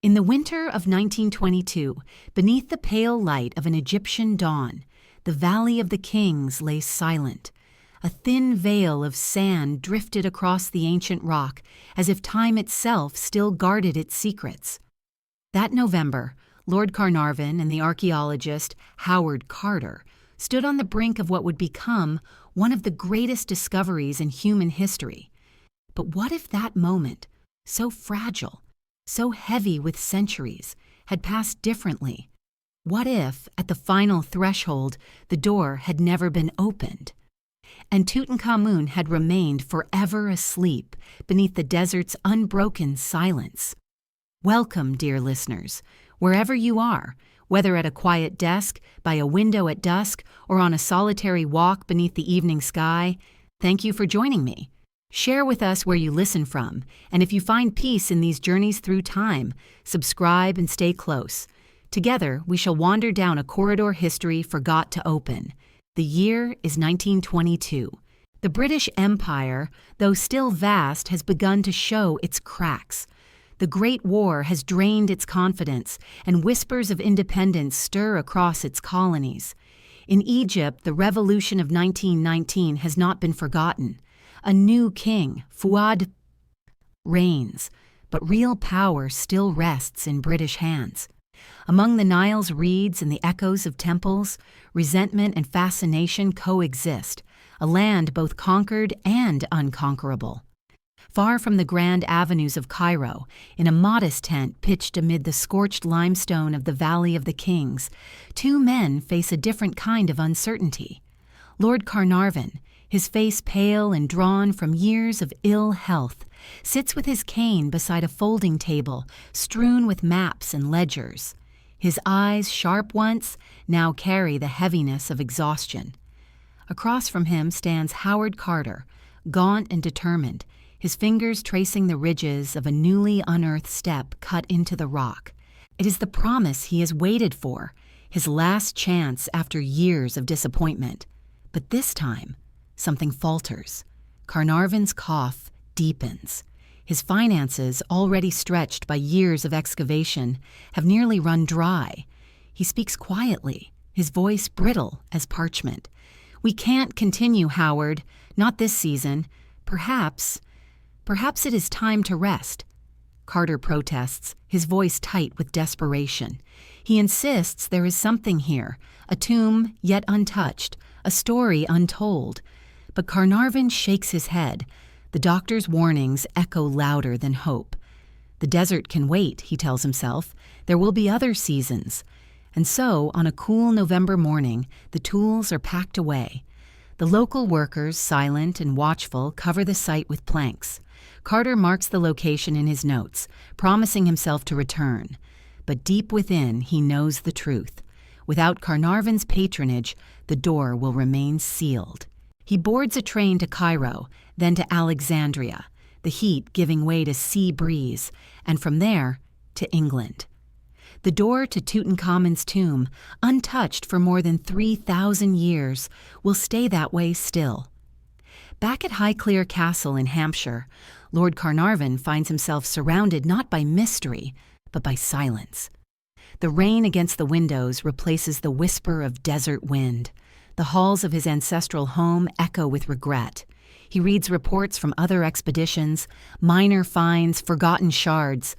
In the winter of 1922, beneath the pale light of an Egyptian dawn, the Valley of the Kings lay silent. A thin veil of sand drifted across the ancient rock as if time itself still guarded its secrets. That November, Lord Carnarvon and the archaeologist Howard Carter stood on the brink of what would become one of the greatest discoveries in human history. But what if that moment, so fragile, so heavy with centuries, had passed differently? What if, at the final threshold, the door had never been opened? And Tutankhamun had remained forever asleep beneath the desert's unbroken silence. Welcome, dear listeners, wherever you are, whether at a quiet desk, by a window at dusk, or on a solitary walk beneath the evening sky. Thank you for joining me. Share with us where you listen from, and if you find peace in these journeys through time, subscribe and stay close. Together, we shall wander down a corridor history forgot to open. The year is 1922. The British Empire, though still vast, has begun to show its cracks. The Great War has drained its confidence, and whispers of independence stir across its colonies. In Egypt, the revolution of 1919 has not been forgotten. A new king, Fuad, reigns, but real power still rests in British hands. Among the Nile's reeds and the echoes of temples, resentment and fascination coexist, a land both conquered and unconquerable. Far from the grand avenues of Cairo, in a modest tent pitched amid the scorched limestone of the Valley of the Kings, two men face a different kind of uncertainty. Lord Carnarvon, his face pale and drawn from years of ill health, sits with his cane beside a folding table strewn with maps and ledgers. His eyes, sharp once, now carry the heaviness of exhaustion. Across from him stands Howard Carter, gaunt and determined, his fingers tracing the ridges of a newly unearthed step cut into the rock. It is the promise he has waited for, his last chance after years of disappointment. But this time, something falters. Carnarvon's cough deepens. His finances, already stretched by years of excavation, have nearly run dry. He speaks quietly, his voice brittle as parchment. "We can't continue, Howard. Not this season. Perhaps it is time to rest." Carter protests, his voice tight with desperation. He insists there is something here, a tomb yet untouched, a story untold. But Carnarvon shakes his head. The doctor's warnings echo louder than hope. The desert can wait, he tells himself. There will be other seasons. And so, on a cool November morning, the tools are packed away. The local workers, silent and watchful, cover the site with planks. Carter marks the location in his notes, promising himself to return. But deep within, he knows the truth. Without Carnarvon's patronage, the door will remain sealed. He boards a train to Cairo, then to Alexandria, the heat giving way to sea breeze, and from there to England. The door to Tutankhamun's tomb, untouched for more than 3,000 years, will stay that way still. Back at Highclere Castle in Hampshire, Lord Carnarvon finds himself surrounded not by mystery, but by silence. The rain against the windows replaces the whisper of desert wind. The halls of his ancestral home echo with regret. He reads reports from other expeditions, minor finds, forgotten shards.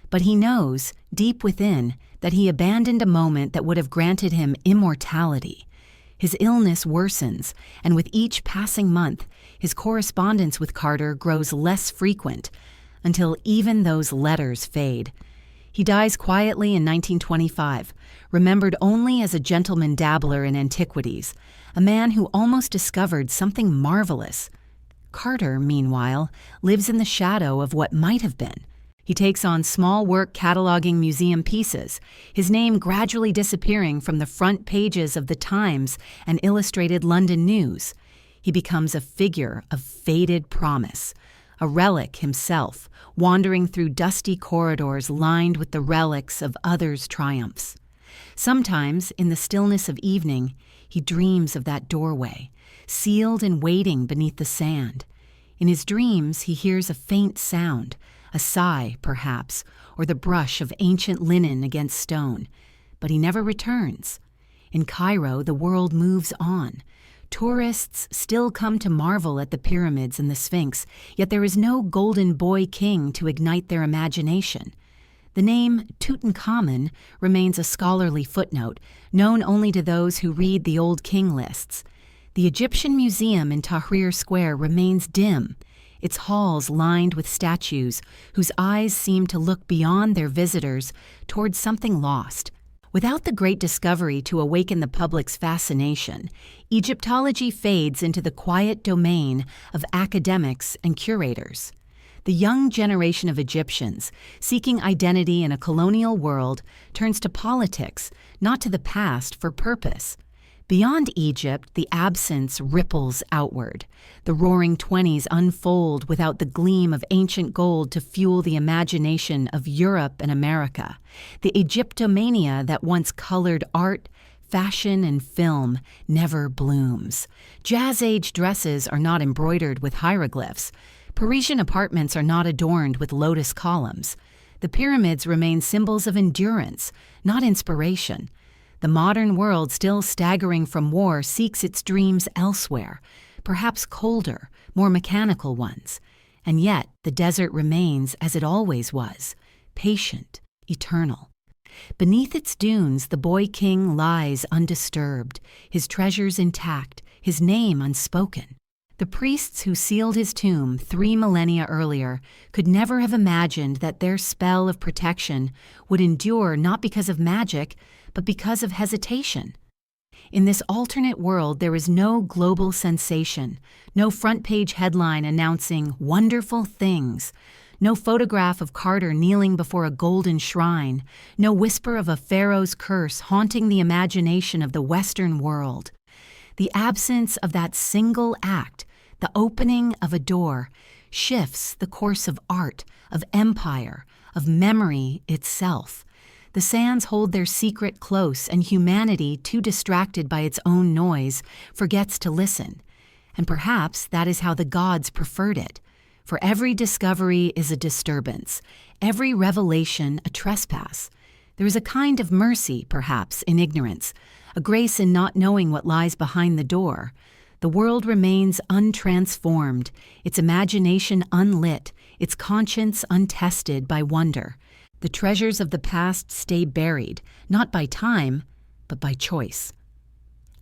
But he knows, deep within, that he abandoned a moment that would have granted him immortality. His illness worsens, and with each passing month, his correspondence with Carter grows less frequent, until even those letters fade. He dies quietly in 1925, remembered only as a gentleman dabbler in antiquities, a man who almost discovered something marvelous. Carter, meanwhile, lives in the shadow of what might have been. He takes on small work cataloging museum pieces, his name gradually disappearing from the front pages of the Times and Illustrated London News. He becomes a figure of faded promise, a relic himself, wandering through dusty corridors lined with the relics of others' triumphs. Sometimes, in the stillness of evening, he dreams of that doorway, sealed and waiting beneath the sand. In his dreams, he hears a faint sound, a sigh, perhaps, or the brush of ancient linen against stone. But he never returns. In Cairo, the world moves on. Tourists still come to marvel at the pyramids and the Sphinx, yet there is no golden boy king to ignite their imagination. The name Tutankhamun remains a scholarly footnote, known only to those who read the old king lists. The Egyptian Museum in Tahrir Square remains dim, its halls lined with statues whose eyes seem to look beyond their visitors towards something lost. Without the great discovery to awaken the public's fascination, Egyptology fades into the quiet domain of academics and curators. The young generation of Egyptians, seeking identity in a colonial world, turns to politics, not to the past, for purpose. Beyond Egypt, the absence ripples outward. The roaring 20s unfold without the gleam of ancient gold to fuel the imagination of Europe and America. The Egyptomania that once colored art, fashion, and film never blooms. Jazz-age dresses are not embroidered with hieroglyphs. Parisian apartments are not adorned with lotus columns. The pyramids remain symbols of endurance, not inspiration. The modern world, still staggering from war, seeks its dreams elsewhere, perhaps colder, more mechanical ones. And yet, the desert remains as it always was, patient, eternal. Beneath its dunes, the boy king lies undisturbed, his treasures intact, his name unspoken. The priests who sealed his tomb 3 millennia earlier could never have imagined that their spell of protection would endure not because of magic, but because of hesitation. In this alternate world, there is no global sensation, no front-page headline announcing wonderful things, no photograph of Carter kneeling before a golden shrine, no whisper of a pharaoh's curse haunting the imagination of the Western world. The absence of that single act, the opening of a door, shifts the course of art, of empire, of memory itself. The sands hold their secret close, and humanity, too distracted by its own noise, forgets to listen. And perhaps that is how the gods preferred it. For every discovery is a disturbance, every revelation a trespass. There is a kind of mercy, perhaps, in ignorance, a grace in not knowing what lies behind the door. The world remains untransformed, its imagination unlit, its conscience untested by wonder. The treasures of the past stay buried, not by time, but by choice.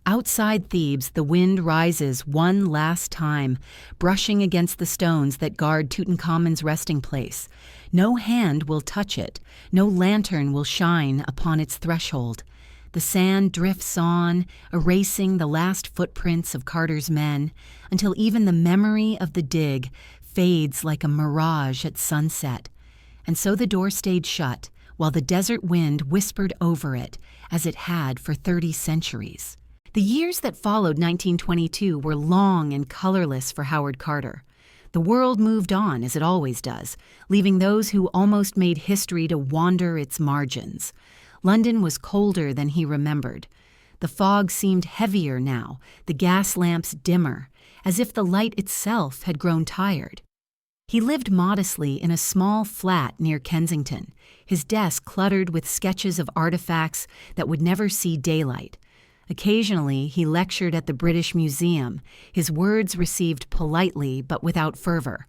Outside Thebes, the wind rises one last time, brushing against the stones that guard Tutankhamun's resting place. No hand will touch it, no lantern will shine upon its threshold. The sand drifts on, erasing the last footprints of Carter's men, until even the memory of the dig fades like a mirage at sunset. And so the door stayed shut, while the desert wind whispered over it, as it had for 30 centuries. The years that followed 1922 were long and colorless for Howard Carter. The world moved on, as it always does, leaving those who almost made history to wander its margins. London was colder than he remembered. The fog seemed heavier now, the gas lamps dimmer, as if the light itself had grown tired. He lived modestly in a small flat near Kensington, his desk cluttered with sketches of artifacts that would never see daylight. Occasionally, he lectured at the British Museum, his words received politely but without fervor.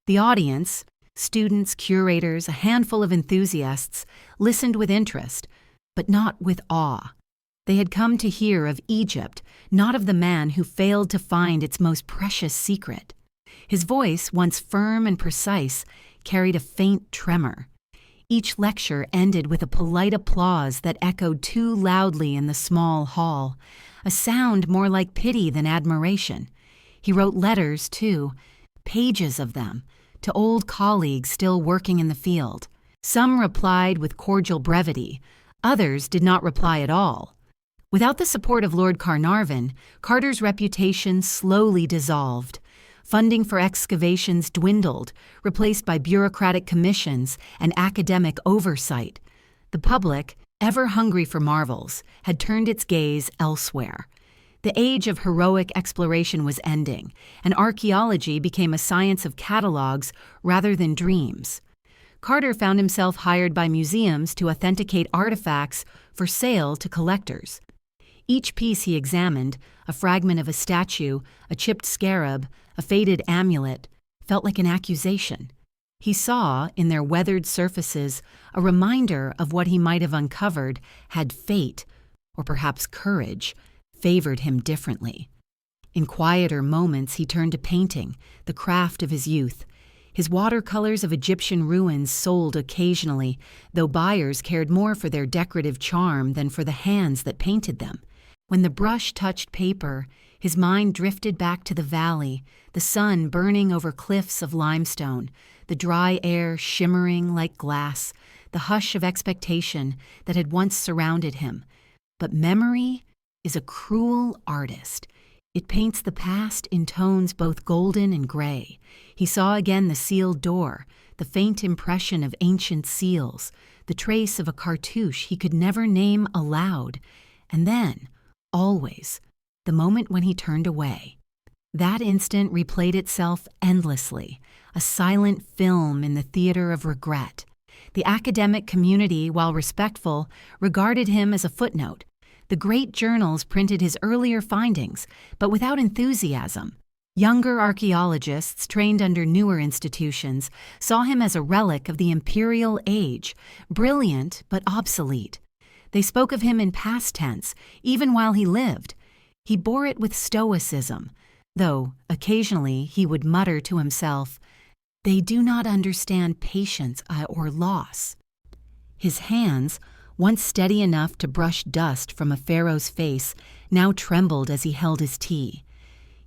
The audience, students, curators, a handful of enthusiasts, listened with interest, but not with awe. They had come to hear of Egypt, not of the man who failed to find its most precious secret. His voice, once firm and precise, carried a faint tremor. Each lecture ended with a polite applause that echoed too loudly in the small hall, a sound more like pity than admiration. He wrote letters, too, pages of them, to old colleagues still working in the field. Some replied with cordial brevity, others did not reply at all. Without the support of Lord Carnarvon, Carter's reputation slowly dissolved. Funding for excavations dwindled, replaced by bureaucratic commissions and academic oversight. The public, ever hungry for marvels, had turned its gaze elsewhere. The age of heroic exploration was ending, and archaeology became a science of catalogs rather than dreams. Carter found himself hired by museums to authenticate artifacts for sale to collectors. Each piece he examined, a fragment of a statue, a chipped scarab, a faded amulet, felt like an accusation. He saw, in their weathered surfaces, a reminder of what he might have uncovered had fate, or perhaps courage, favored him differently. In quieter moments he turned to painting, the craft of his youth. His watercolors of Egyptian ruins sold occasionally, though buyers cared more for their decorative charm than for the hands that painted them. When the brush touched paper, his mind drifted back to the valley, the sun burning over cliffs of limestone, the dry air shimmering like glass, the hush of expectation that had once surrounded him. But memory is a cruel artist. It paints the past in tones both golden and gray. He saw again the sealed door, the faint impression of ancient seals, the trace of a cartouche he could never name aloud, and then, always, the moment when he turned away. That instant replayed itself endlessly, a silent film in the theater of regret. The academic community, while respectful, regarded him as a footnote. The great journals printed his earlier findings, but without enthusiasm. Younger archaeologists, trained under newer institutions, saw him as a relic of the imperial age, brilliant but obsolete. They spoke of him in past tense, even while he lived. He bore it with stoicism, though occasionally he would mutter to himself, "They do not understand patience or loss." His hands, once steady enough to brush dust from a pharaoh's face, now trembled as he held his tea.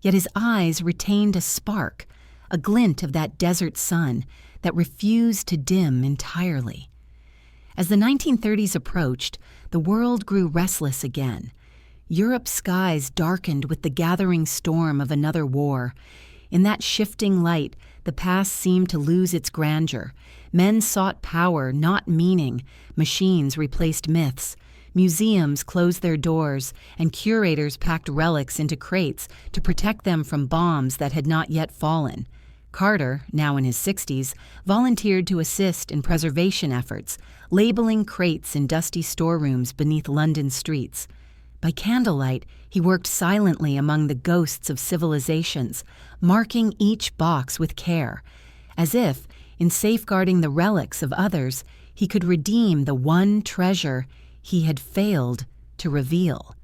Yet his eyes retained a spark, a glint of that desert sun that refused to dim entirely. As the 1930s approached, the world grew restless again. Europe's skies darkened with the gathering storm of another war. In that shifting light, the past seemed to lose its grandeur. Men sought power, not meaning. Machines replaced myths. Museums closed their doors, and curators packed relics into crates to protect them from bombs that had not yet fallen. Carter, now in his 60s, volunteered to assist in preservation efforts, labeling crates in dusty storerooms beneath London streets. By candlelight, he worked silently among the ghosts of civilizations, marking each box with care, as if, in safeguarding the relics of others, he could redeem the one treasure he had failed to reveal.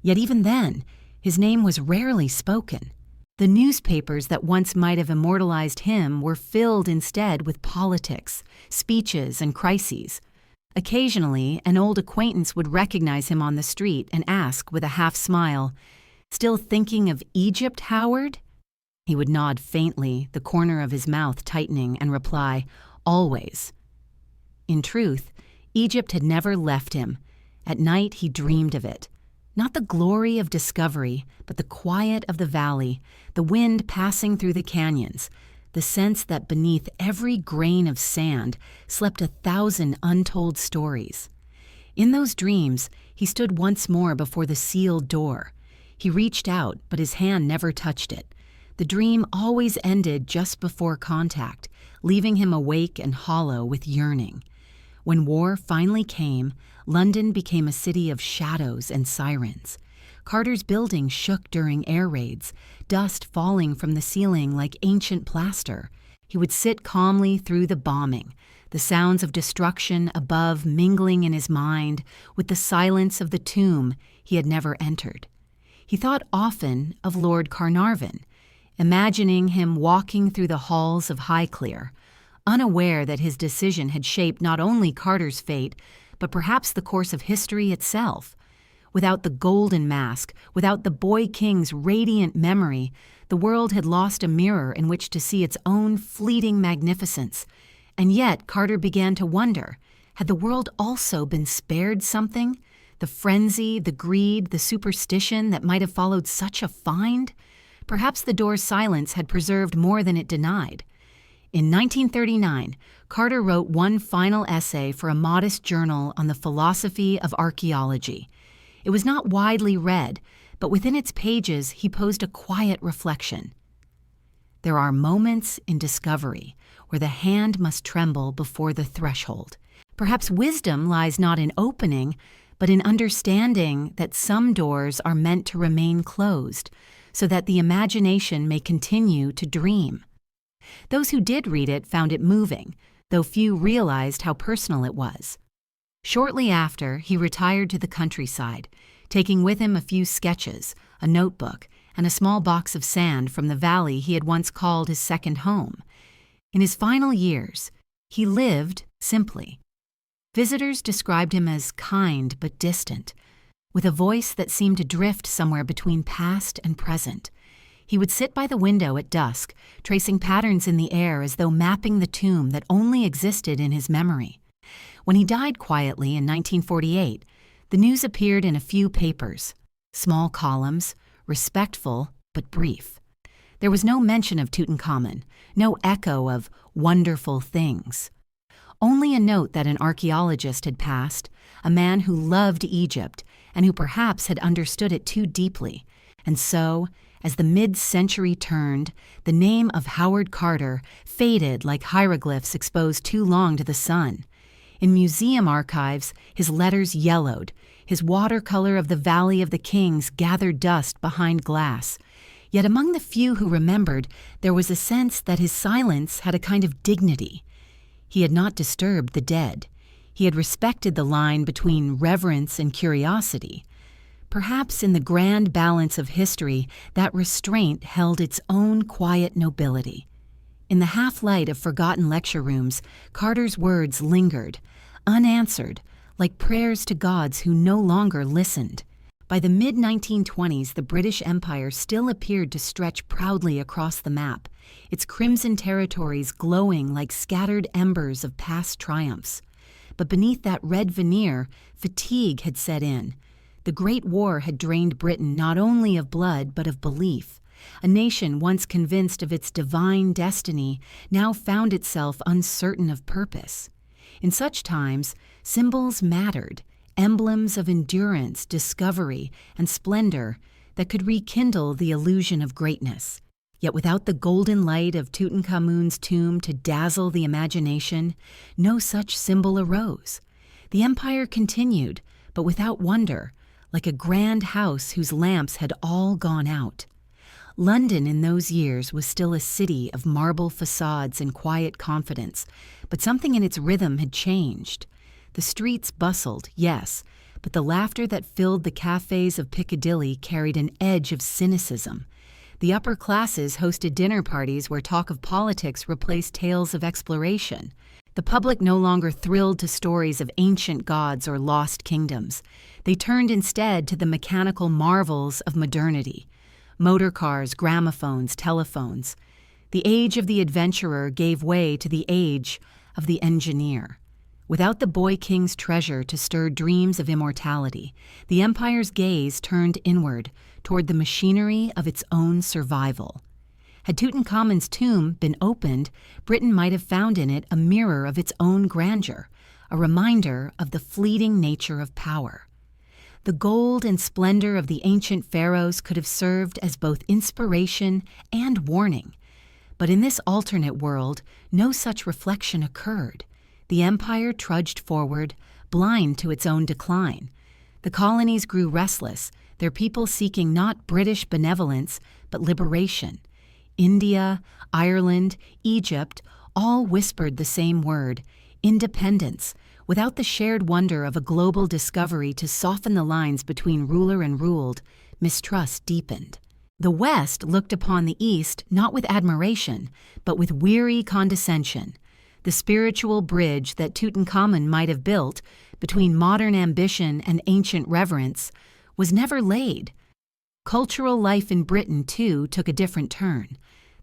Yet even then, his name was rarely spoken. The newspapers that once might have immortalized him were filled instead with politics, speeches, and crises. Occasionally, an old acquaintance would recognize him on the street and ask with a half-smile, "Still thinking of Egypt, Howard?" He would nod faintly, the corner of his mouth tightening, and reply, "Always." In truth, Egypt had never left him. At night he dreamed of it. Not the glory of discovery, but the quiet of the valley, the wind passing through the canyons, the sense that beneath every grain of sand slept 1,000 untold stories. In those dreams, he stood once more before the sealed door. He reached out, but his hand never touched it. The dream always ended just before contact, leaving him awake and hollow with yearning. When war finally came, London became a city of shadows and sirens. Carter's building shook during air raids, dust falling from the ceiling like ancient plaster. He would sit calmly through the bombing, the sounds of destruction above mingling in his mind with the silence of the tomb he had never entered. He thought often of Lord Carnarvon, imagining him walking through the halls of Highclere, unaware that his decision had shaped not only Carter's fate, but perhaps the course of history itself. Without the golden mask, without the boy king's radiant memory, the world had lost a mirror in which to see its own fleeting magnificence. And yet Carter began to wonder, had the world also been spared something? The frenzy, the greed, the superstition that might have followed such a find? Perhaps the door's silence had preserved more than it denied. In 1939, Carter wrote one final essay for a modest journal on the philosophy of archaeology. It was not widely read, but within its pages he posed a quiet reflection. There are moments in discovery where the hand must tremble before the threshold. Perhaps wisdom lies not in opening, but in understanding that some doors are meant to remain closed, so that the imagination may continue to dream. Those who did read it found it moving, though few realized how personal it was. Shortly after, he retired to the countryside, taking with him a few sketches, a notebook, and a small box of sand from the valley he had once called his second home. In his final years, he lived simply. Visitors described him as kind but distant, with a voice that seemed to drift somewhere between past and present. He would sit by the window at dusk, tracing patterns in the air as though mapping the tomb that only existed in his memory. When he died quietly in 1948, the news appeared in a few papers, small columns, respectful but brief. There was no mention of Tutankhamun, no echo of wonderful things. Only a note that an archaeologist had passed, a man who loved Egypt and who perhaps had understood it too deeply. And so, as the mid-century turned, the name of Howard Carter faded like hieroglyphs exposed too long to the sun. In museum archives, his letters yellowed, his watercolor of the Valley of the Kings gathered dust behind glass. Yet among the few who remembered, there was a sense that his silence had a kind of dignity. He had not disturbed the dead. He had respected the line between reverence and curiosity. Perhaps in the grand balance of history, that restraint held its own quiet nobility. In the half-light of forgotten lecture rooms, Carter's words lingered, unanswered, like prayers to gods who no longer listened. By the mid-1920s, the British Empire still appeared to stretch proudly across the map, its crimson territories glowing like scattered embers of past triumphs. But beneath that red veneer, fatigue had set in. The Great War had drained Britain not only of blood but of belief. A nation once convinced of its divine destiny now found itself uncertain of purpose. In such times, symbols mattered, emblems of endurance, discovery, and splendor that could rekindle the illusion of greatness. Yet without the golden light of Tutankhamun's tomb to dazzle the imagination, no such symbol arose. The empire continued, but without wonder, like a grand house whose lamps had all gone out. London in those years was still a city of marble facades and quiet confidence, but something in its rhythm had changed. The streets bustled, yes, but the laughter that filled the cafes of Piccadilly carried an edge of cynicism. The upper classes hosted dinner parties where talk of politics replaced tales of exploration. The public no longer thrilled to stories of ancient gods or lost kingdoms. They turned instead to the mechanical marvels of modernity. Motor cars, gramophones, telephones. The age of the adventurer gave way to the age of the engineer. Without the boy king's treasure to stir dreams of immortality, the empire's gaze turned inward, toward the machinery of its own survival. Had Tutankhamun's tomb been opened, Britain might have found in it a mirror of its own grandeur, a reminder of the fleeting nature of power. The gold and splendor of the ancient pharaohs could have served as both inspiration and warning. But in this alternate world, no such reflection occurred. The empire trudged forward, blind to its own decline. The colonies grew restless, their people seeking not British benevolence, but liberation. India, Ireland, Egypt, all whispered the same word, independence, without the shared wonder of a global discovery to soften the lines between ruler and ruled. Mistrust deepened. The West looked upon the East not with admiration, but with weary condescension. The spiritual bridge that Tutankhamun might have built between modern ambition and ancient reverence was never laid. Cultural life in Britain, too, took a different turn.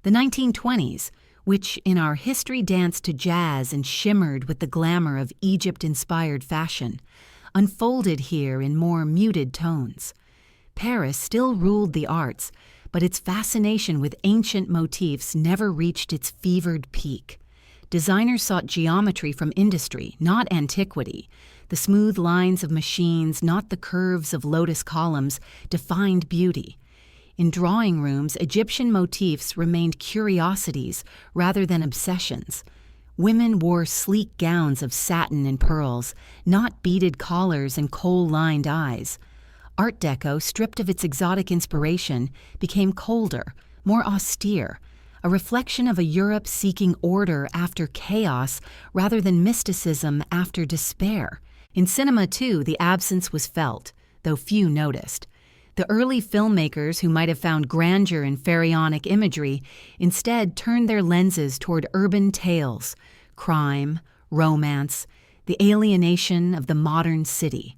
The 1920s, which in our history danced to jazz and shimmered with the glamour of Egypt-inspired fashion, unfolded here in more muted tones. Paris still ruled the arts, but its fascination with ancient motifs never reached its fevered peak. Designers sought geometry from industry, not antiquity. The smooth lines of machines, not the curves of lotus columns, defined beauty. In drawing rooms, Egyptian motifs remained curiosities rather than obsessions. Women wore sleek gowns of satin and pearls, not beaded collars and kohl-lined eyes. Art Deco, stripped of its exotic inspiration, became colder, more austere, a reflection of a Europe seeking order after chaos rather than mysticism after despair. In cinema, too, the absence was felt, though few noticed. The early filmmakers who might have found grandeur in pharaonic imagery instead turned their lenses toward urban tales, crime, romance, the alienation of the modern city.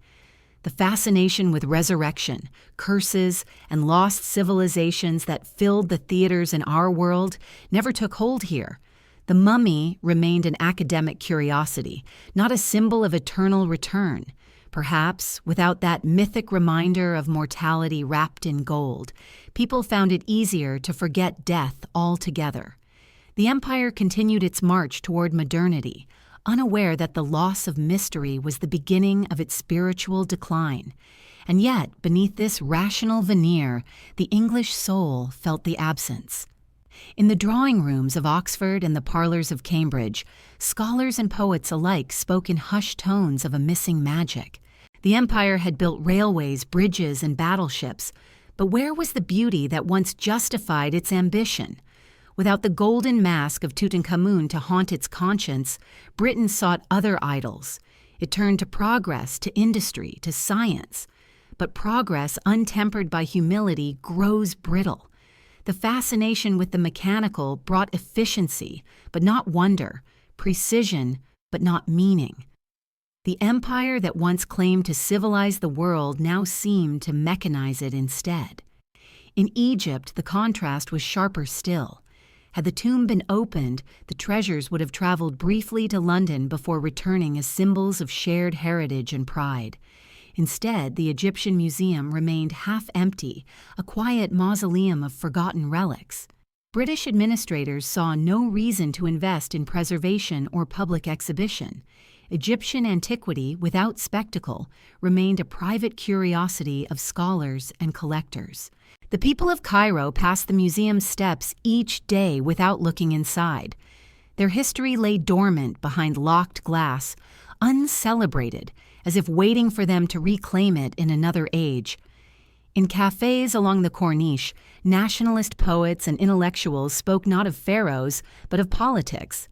The fascination with resurrection, curses, and lost civilizations that filled the theaters in our world never took hold here. The mummy remained an academic curiosity, not a symbol of eternal return. Perhaps, without that mythic reminder of mortality wrapped in gold, people found it easier to forget death altogether. The empire continued its march toward modernity, unaware that the loss of mystery was the beginning of its spiritual decline. And yet, beneath this rational veneer, the English soul felt the absence. In the drawing rooms of Oxford and the parlors of Cambridge, scholars and poets alike spoke in hushed tones of a missing magic. The empire had built railways, bridges, and battleships, but where was the beauty that once justified its ambition? Without the golden mask of Tutankhamun to haunt its conscience, Britain sought other idols. It turned to progress, to industry, to science. But progress, untempered by humility, grows brittle. The fascination with the mechanical brought efficiency, but not wonder, precision, but not meaning. The empire that once claimed to civilize the world now seemed to mechanize it instead. In Egypt, the contrast was sharper still. Had the tomb been opened, the treasures would have traveled briefly to London before returning as symbols of shared heritage and pride. Instead, the Egyptian museum remained half empty, a quiet mausoleum of forgotten relics. British administrators saw no reason to invest in preservation or public exhibition. Egyptian antiquity, without spectacle, remained a private curiosity of scholars and collectors. The people of Cairo passed the museum's steps each day without looking inside. Their history lay dormant behind locked glass, uncelebrated, as if waiting for them to reclaim it in another age. In cafes along the Corniche, nationalist poets and intellectuals spoke not of pharaohs, but of politics.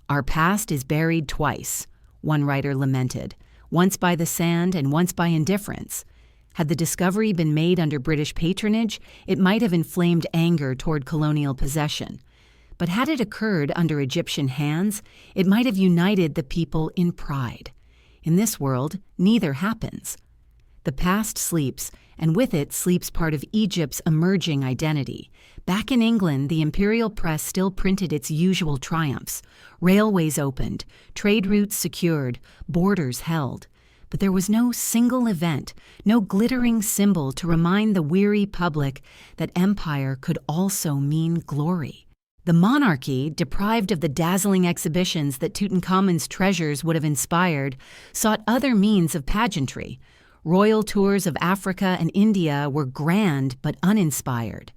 "Our past is buried twice," one writer lamented, "once by the sand and once by indifference." Had the discovery been made under British patronage, it might have inflamed anger toward colonial possession. But had it occurred under Egyptian hands, it might have united the people in pride. In this world, neither happens. The past sleeps, and with it sleeps part of Egypt's emerging identity. Back in England, the imperial press still printed its usual triumphs. Railways opened, trade routes secured, borders held. But there was no single event, no glittering symbol to remind the weary public that empire could also mean glory. The monarchy, deprived of the dazzling exhibitions that Tutankhamun's treasures would have inspired, sought other means of pageantry. Royal tours of Africa and India were grand but uninspired.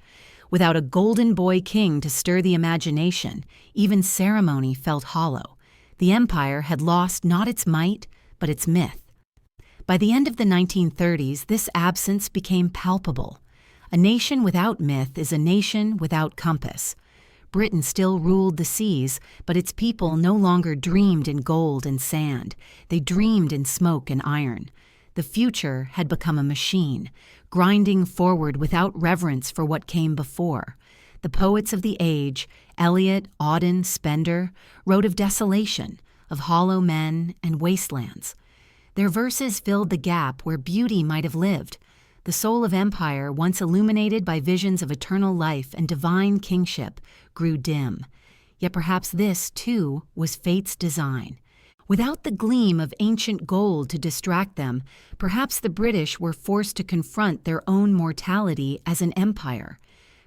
Without a golden boy king to stir the imagination, even ceremony felt hollow. The empire had lost not its might, but its myth. By the end of the 1930s, this absence became palpable. A nation without myth is a nation without compass. Britain still ruled the seas, but its people no longer dreamed in gold and sand. They dreamed in smoke and iron. The future had become a machine, grinding forward without reverence for what came before. The poets of the age, Eliot, Auden, Spender, wrote of desolation, of hollow men and wastelands. Their verses filled the gap where beauty might have lived. The soul of empire, once illuminated by visions of eternal life and divine kingship, grew dim. Yet perhaps this, too, was fate's design. Without the gleam of ancient gold to distract them, perhaps the British were forced to confront their own mortality as an empire.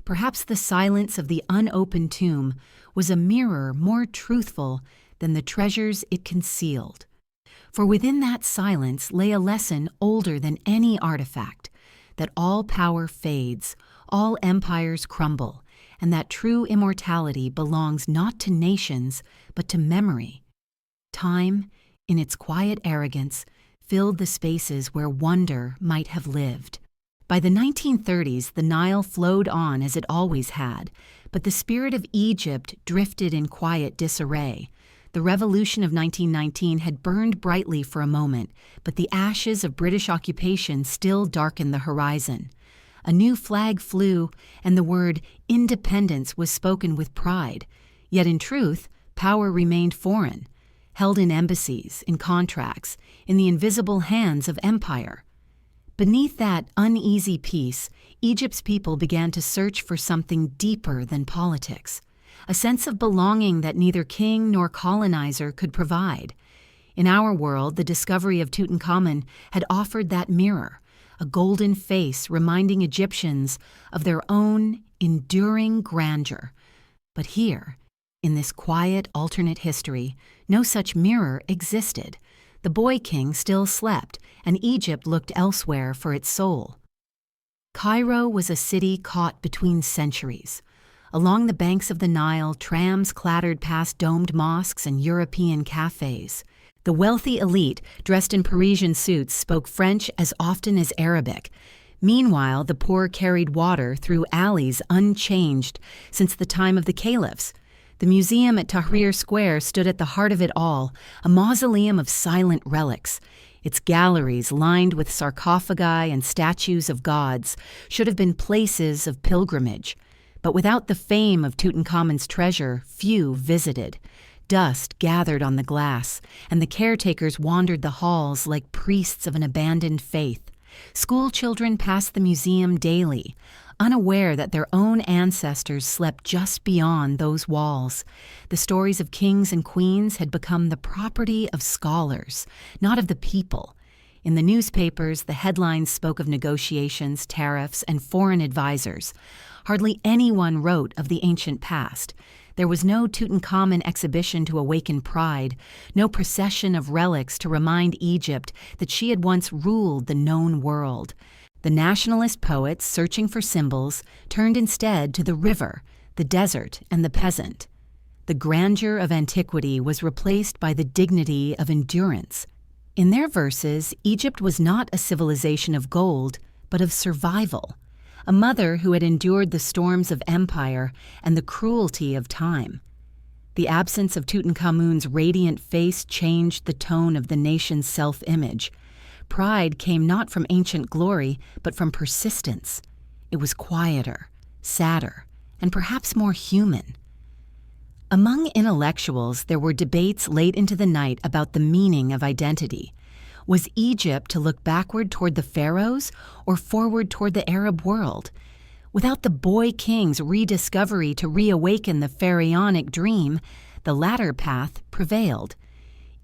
Perhaps the silence of the unopened tomb was a mirror more truthful than the treasures it concealed. For within that silence lay a lesson older than any artifact, that all power fades, all empires crumble, and that true immortality belongs not to nations, but to memory. Time, in its quiet arrogance, filled the spaces where wonder might have lived. By the 1930s, the Nile flowed on as it always had, but the spirit of Egypt drifted in quiet disarray. The revolution of 1919 had burned brightly for a moment, but the ashes of British occupation still darkened the horizon. A new flag flew, and the word independence was spoken with pride. Yet in truth, power remained foreign, held in embassies, in contracts, in the invisible hands of empire. Beneath that uneasy peace, Egypt's people began to search for something deeper than politics, a sense of belonging that neither king nor colonizer could provide. In our world, the discovery of Tutankhamun had offered that mirror, a golden face reminding Egyptians of their own enduring grandeur. But here, in this quiet alternate history, no such mirror existed. The boy king still slept, and Egypt looked elsewhere for its soul. Cairo was a city caught between centuries. Along the banks of the Nile, trams clattered past domed mosques and European cafes. The wealthy elite, dressed in Parisian suits, spoke French as often as Arabic. Meanwhile, the poor carried water through alleys unchanged since the time of the caliphs. The museum at Tahrir Square stood at the heart of it all, a mausoleum of silent relics. Its galleries, lined with sarcophagi and statues of gods, should have been places of pilgrimage. But without the fame of Tutankhamun's treasure, few visited. Dust gathered on the glass, and the caretakers wandered the halls like priests of an abandoned faith. School children passed the museum daily, unaware that their own ancestors slept just beyond those walls. The stories of kings and queens had become the property of scholars, not of the people. In the newspapers, the headlines spoke of negotiations, tariffs, and foreign advisors. Hardly anyone wrote of the ancient past. There was no Tutankhamun exhibition to awaken pride, no procession of relics to remind Egypt that she had once ruled the known world. The nationalist poets, searching for symbols, turned instead to the river, the desert, and the peasant. The grandeur of antiquity was replaced by the dignity of endurance. In their verses, Egypt was not a civilization of gold, but of survival, a mother who had endured the storms of empire and the cruelty of time. The absence of Tutankhamun's radiant face changed the tone of the nation's self-image. Pride came not from ancient glory, but from persistence. It was quieter, sadder, and perhaps more human. Among intellectuals, there were debates late into the night about the meaning of identity. Was Egypt to look backward toward the pharaohs or forward toward the Arab world? Without the boy king's rediscovery to reawaken the pharaonic dream, the latter path prevailed.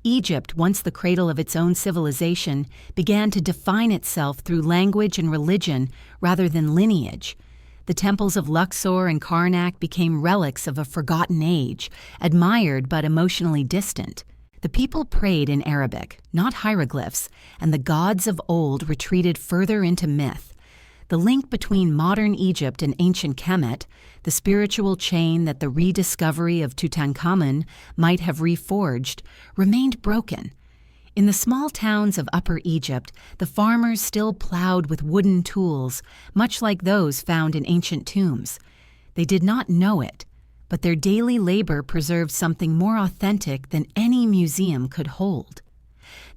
Egypt, once the cradle of its own civilization, began to define itself through language and religion rather than lineage. The temples of Luxor and Karnak became relics of a forgotten age, admired but emotionally distant. The people prayed in Arabic, not hieroglyphs, and the gods of old retreated further into myth. The link between modern Egypt and ancient Kemet, the spiritual chain that the rediscovery of Tutankhamun might have reforged, remained broken. In the small towns of Upper Egypt, the farmers still plowed with wooden tools, much like those found in ancient tombs. They did not know it, but their daily labor preserved something more authentic than any museum could hold.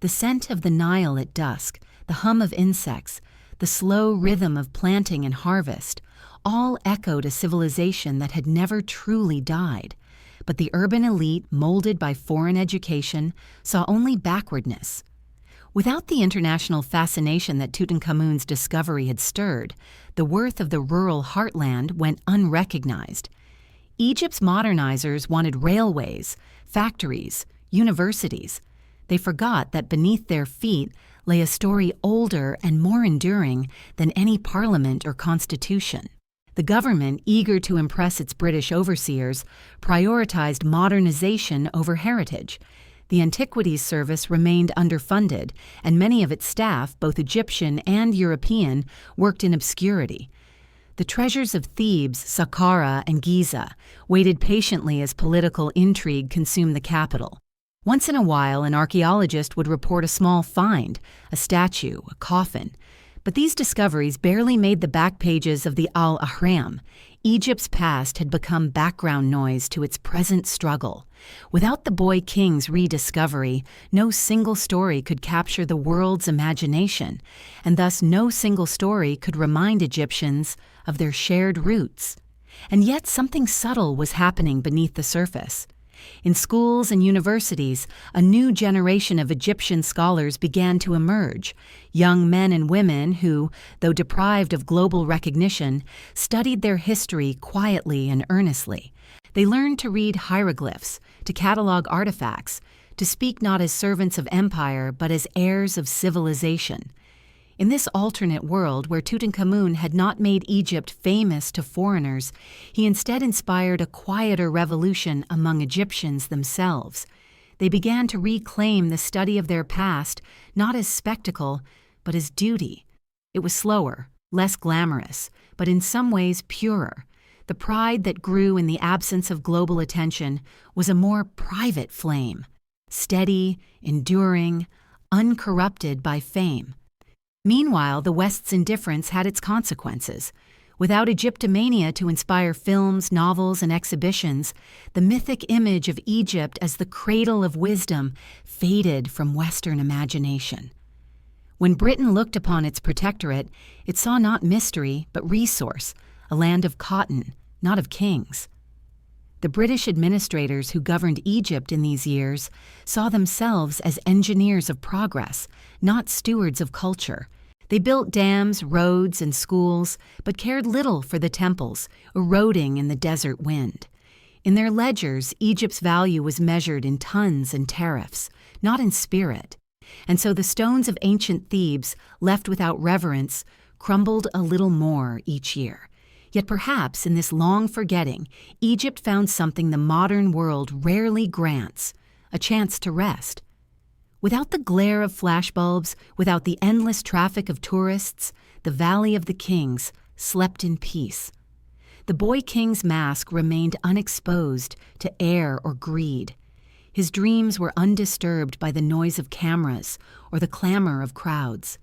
The scent of the Nile at dusk, the hum of insects, the slow rhythm of planting and harvest, all echoed a civilization that had never truly died. But the urban elite, molded by foreign education, saw only backwardness. Without the international fascination that Tutankhamun's discovery had stirred, the worth of the rural heartland went unrecognized. Egypt's modernizers wanted railways, factories, universities. They forgot that beneath their feet lay a story older and more enduring than any parliament or constitution. The government, eager to impress its British overseers, prioritized modernization over heritage. The Antiquities Service remained underfunded, and many of its staff, both Egyptian and European, worked in obscurity. The treasures of Thebes, Saqqara, and Giza waited patiently as political intrigue consumed the capital. Once in a while, an archaeologist would report a small find, a statue, a coffin. But these discoveries barely made the back pages of the Al-Ahram. Egypt's past had become background noise to its present struggle. Without the boy king's rediscovery, no single story could capture the world's imagination, and thus no single story could remind Egyptians of their shared roots. And yet something subtle was happening beneath the surface. In schools and universities, a new generation of Egyptian scholars began to emerge, young men and women who, though deprived of global recognition, studied their history quietly and earnestly. They learned to read hieroglyphs, to catalog artifacts, to speak not as servants of empire but as heirs of civilization. In this alternate world where Tutankhamun had not made Egypt famous to foreigners, he instead inspired a quieter revolution among Egyptians themselves. They began to reclaim the study of their past not as spectacle, but as duty. It was slower, less glamorous, but in some ways purer. The pride that grew in the absence of global attention was a more private flame, steady, enduring, uncorrupted by fame. Meanwhile, the West's indifference had its consequences. Without Egyptomania to inspire films, novels, and exhibitions, the mythic image of Egypt as the cradle of wisdom faded from Western imagination. When Britain looked upon its protectorate, it saw not mystery, but resource, a land of cotton, not of kings. The British administrators who governed Egypt in these years saw themselves as engineers of progress, not stewards of culture. They built dams, roads, and schools, but cared little for the temples, eroding in the desert wind. In their ledgers, Egypt's value was measured in tons and tariffs, not in spirit. And so the stones of ancient Thebes, left without reverence, crumbled a little more each year. Yet perhaps in this long forgetting, Egypt found something the modern world rarely grants, a chance to rest. Without the glare of flashbulbs, without the endless traffic of tourists, the Valley of the Kings slept in peace. The boy king's mask remained unexposed to air or greed. His dreams were undisturbed by the noise of cameras or the clamor of crowds.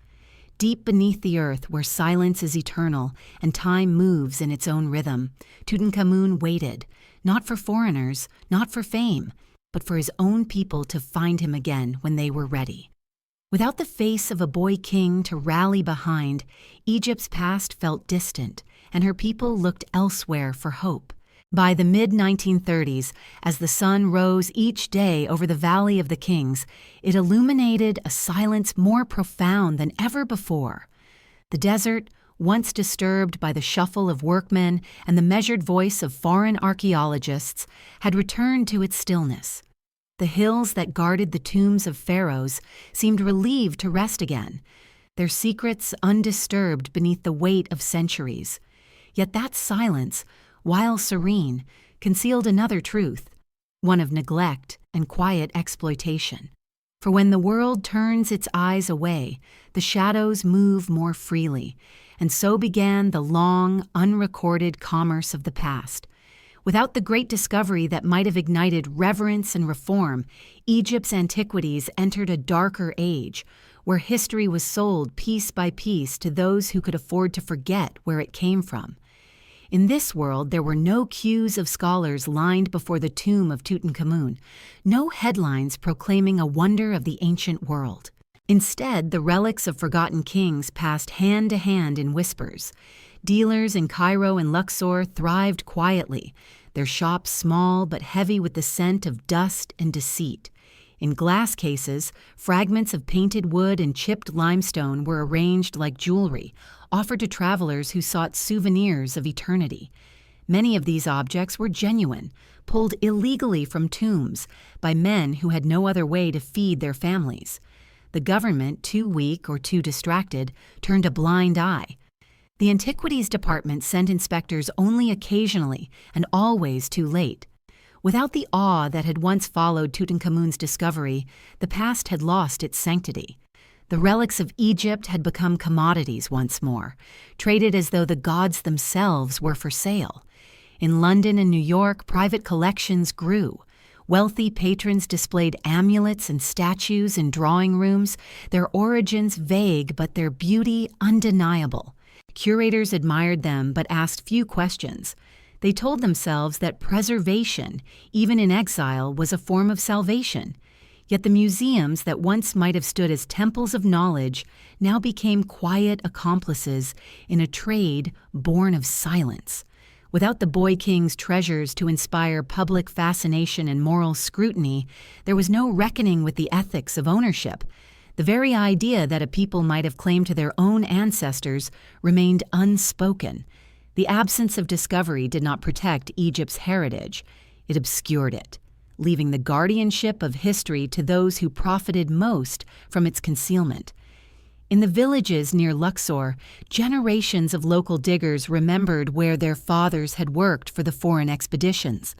Deep beneath the earth, where silence is eternal and time moves in its own rhythm, Tutankhamun waited, not for foreigners, not for fame, but for his own people to find him again when they were ready. Without the face of a boy king to rally behind, Egypt's past felt distant, and her people looked elsewhere for hope. By the mid-1930s, as the sun rose each day over the Valley of the Kings, it illuminated a silence more profound than ever before. The desert, once disturbed by the shuffle of workmen and the measured voice of foreign archaeologists, had returned to its stillness. The hills that guarded the tombs of pharaohs seemed relieved to rest again, their secrets undisturbed beneath the weight of centuries. Yet that silence, while serene, concealed another truth, one of neglect and quiet exploitation. For when the world turns its eyes away, the shadows move more freely, and so began the long, unrecorded commerce of the past. Without the great discovery that might have ignited reverence and reform, Egypt's antiquities entered a darker age, where history was sold piece by piece to those who could afford to forget where it came from. In this world, there were no queues of scholars lined before the tomb of Tutankhamun, no headlines proclaiming a wonder of the ancient world. Instead, the relics of forgotten kings passed hand to hand in whispers. Dealers in Cairo and Luxor thrived quietly, their shops small but heavy with the scent of dust and deceit. In glass cases, fragments of painted wood and chipped limestone were arranged like jewelry, offered to travelers who sought souvenirs of eternity. Many of these objects were genuine, pulled illegally from tombs by men who had no other way to feed their families. The government, too weak or too distracted, turned a blind eye. The Antiquities Department sent inspectors only occasionally and always too late. Without the awe that had once followed Tutankhamun's discovery, the past had lost its sanctity. The relics of Egypt had become commodities once more, traded as though the gods themselves were for sale. In London and New York, private collections grew. Wealthy patrons displayed amulets and statues in drawing rooms, their origins vague but their beauty undeniable. Curators admired them but asked few questions. They told themselves that preservation, even in exile, was a form of salvation. Yet the museums that once might have stood as temples of knowledge now became quiet accomplices in a trade born of silence. Without the boy king's treasures to inspire public fascination and moral scrutiny, there was no reckoning with the ethics of ownership. The very idea that a people might have claim to their own ancestors remained unspoken. The absence of discovery did not protect Egypt's heritage. It obscured it, leaving the guardianship of history to those who profited most from its concealment. In the villages near Luxor, generations of local diggers remembered where their fathers had worked for the foreign expeditions.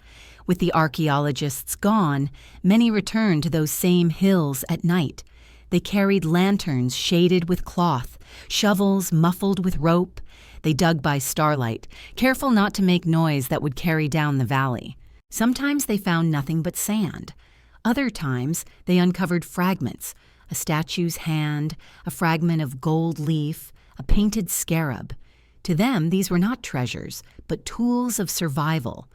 With the archaeologists gone, many returned to those same hills at night. They carried lanterns shaded with cloth, shovels muffled with rope. They dug by starlight, careful not to make noise that would carry down the valley. Sometimes they found nothing but sand. Other times they uncovered fragments, a statue's hand, a fragment of gold leaf, a painted scarab. To them, these were not treasures, but tools of survival.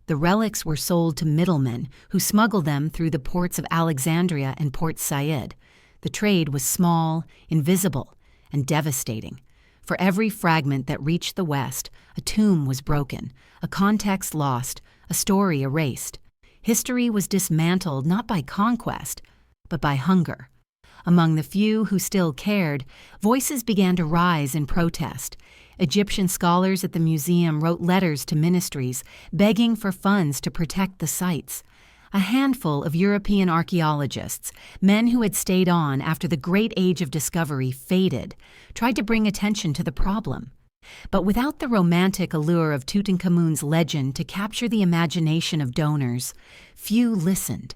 The relics were sold to middlemen who smuggled them through the ports of Alexandria and Port Said. The trade was small, invisible, and devastating. For every fragment that reached the West, a tomb was broken, a context lost, a story erased. History was dismantled not by conquest, but by hunger. Among the few who still cared, voices began to rise in protest. Egyptian scholars at the museum wrote letters to ministries, begging for funds to protect the sites. A handful of European archaeologists, men who had stayed on after the great age of discovery faded, tried to bring attention to the problem. But without the romantic allure of Tutankhamun's legend to capture the imagination of donors, few listened.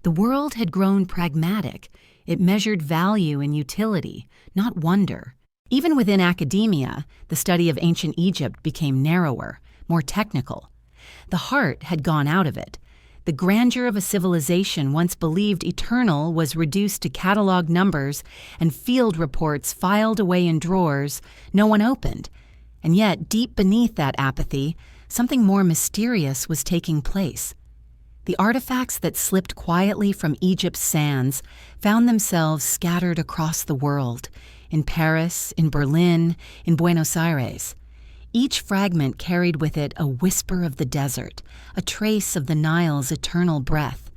The world had grown pragmatic. It measured value in utility, not wonder. Even within academia, the study of ancient Egypt became narrower, more technical. The heart had gone out of it. The grandeur of a civilization once believed eternal was reduced to catalog numbers and field reports filed away in drawers no one opened. And yet, deep beneath that apathy, something more mysterious was taking place. The artifacts that slipped quietly from Egypt's sands found themselves scattered across the world, in Paris, in Berlin, in Buenos Aires. Each fragment carried with it a whisper of the desert, a trace of the Nile's eternal breath.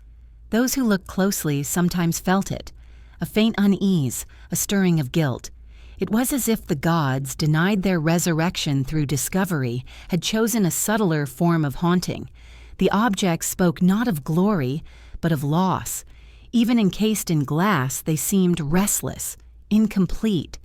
Those who looked closely sometimes felt it, a faint unease, a stirring of guilt. It was as if the gods, denied their resurrection through discovery, had chosen a subtler form of haunting. The objects spoke not of glory, but of loss. Even encased in glass, they seemed restless, incomplete.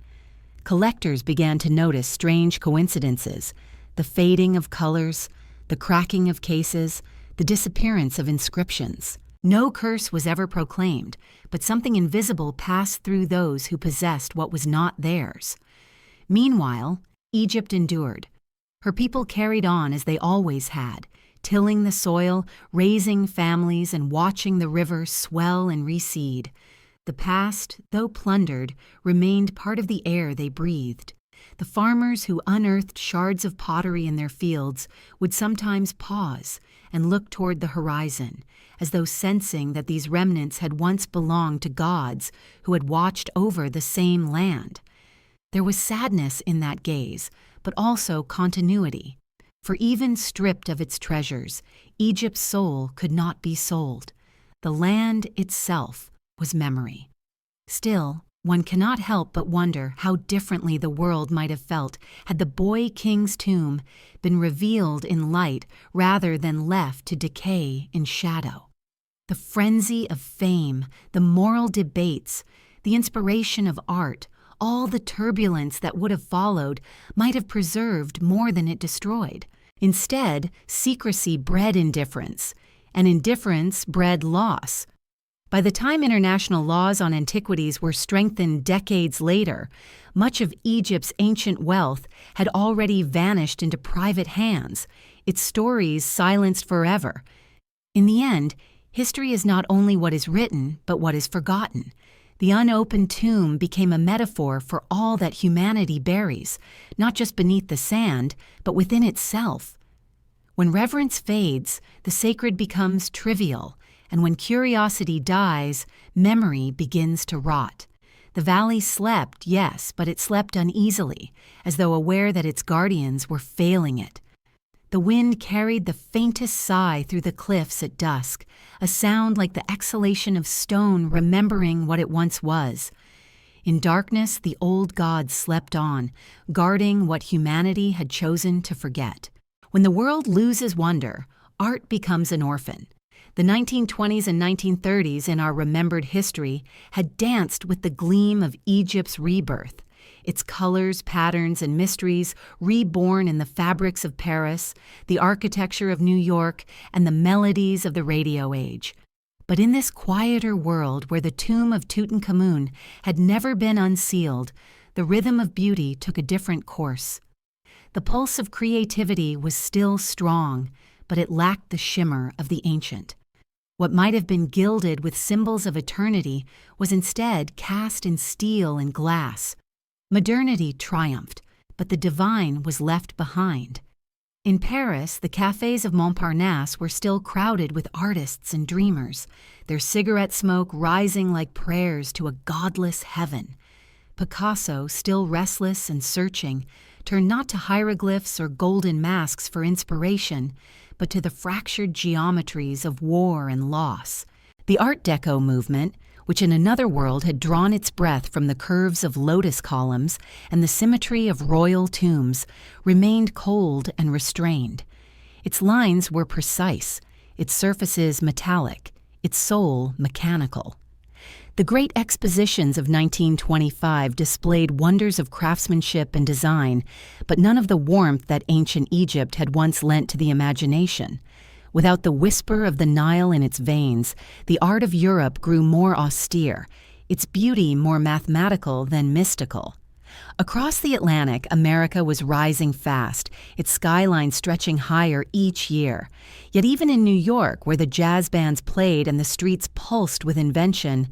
Collectors began to notice strange coincidences: the fading of colors, the cracking of cases, the disappearance of inscriptions. No curse was ever proclaimed, but something invisible passed through those who possessed what was not theirs. Meanwhile, Egypt endured. Her people carried on as they always had, tilling the soil, raising families, and watching the river swell and recede. The past, though plundered, remained part of the air they breathed. The farmers who unearthed shards of pottery in their fields would sometimes pause and look toward the horizon, as though sensing that these remnants had once belonged to gods who had watched over the same land. There was sadness in that gaze, but also continuity. For even stripped of its treasures, Egypt's soul could not be sold. The land itself was memory. Still, one cannot help but wonder how differently the world might have felt had the boy king's tomb been revealed in light rather than left to decay in shadow. The frenzy of fame, the moral debates, the inspiration of art, all the turbulence that would have followed might have preserved more than it destroyed. Instead, secrecy bred indifference, and indifference bred loss. By the time international laws on antiquities were strengthened decades later, much of Egypt's ancient wealth had already vanished into private hands, its stories silenced forever. In the end, history is not only what is written, but what is forgotten. The unopened tomb became a metaphor for all that humanity buries, not just beneath the sand, but within itself. When reverence fades, the sacred becomes trivial, and when curiosity dies, memory begins to rot. The valley slept, yes, but it slept uneasily, as though aware that its guardians were failing it. The wind carried the faintest sigh through the cliffs at dusk, a sound like the exhalation of stone remembering what it once was. In darkness, the old gods slept on, guarding what humanity had chosen to forget. When the world loses wonder, art becomes an orphan. The 1920s and 1930s in our remembered history had danced with the gleam of Egypt's rebirth, its colors, patterns, and mysteries reborn in the fabrics of Paris, the architecture of New York, and the melodies of the radio age. But in this quieter world where the tomb of Tutankhamun had never been unsealed, the rhythm of beauty took a different course. The pulse of creativity was still strong, but it lacked the shimmer of the ancient. What might have been gilded with symbols of eternity was instead cast in steel and glass. Modernity triumphed, but the divine was left behind. In Paris, the cafes of Montparnasse were still crowded with artists and dreamers, their cigarette smoke rising like prayers to a godless heaven. Picasso, still restless and searching, turned not to hieroglyphs or golden masks for inspiration, but to the fractured geometries of war and loss. The Art Deco movement, which in another world had drawn its breath from the curves of lotus columns and the symmetry of royal tombs, remained cold and restrained. Its lines were precise, its surfaces metallic, its soul mechanical. The great expositions of 1925 displayed wonders of craftsmanship and design, but none of the warmth that ancient Egypt had once lent to the imagination. Without the whisper of the Nile in its veins, the art of Europe grew more austere, its beauty more mathematical than mystical. Across the Atlantic, America was rising fast, its skyline stretching higher each year. Yet even in New York, where the jazz bands played and the streets pulsed with invention,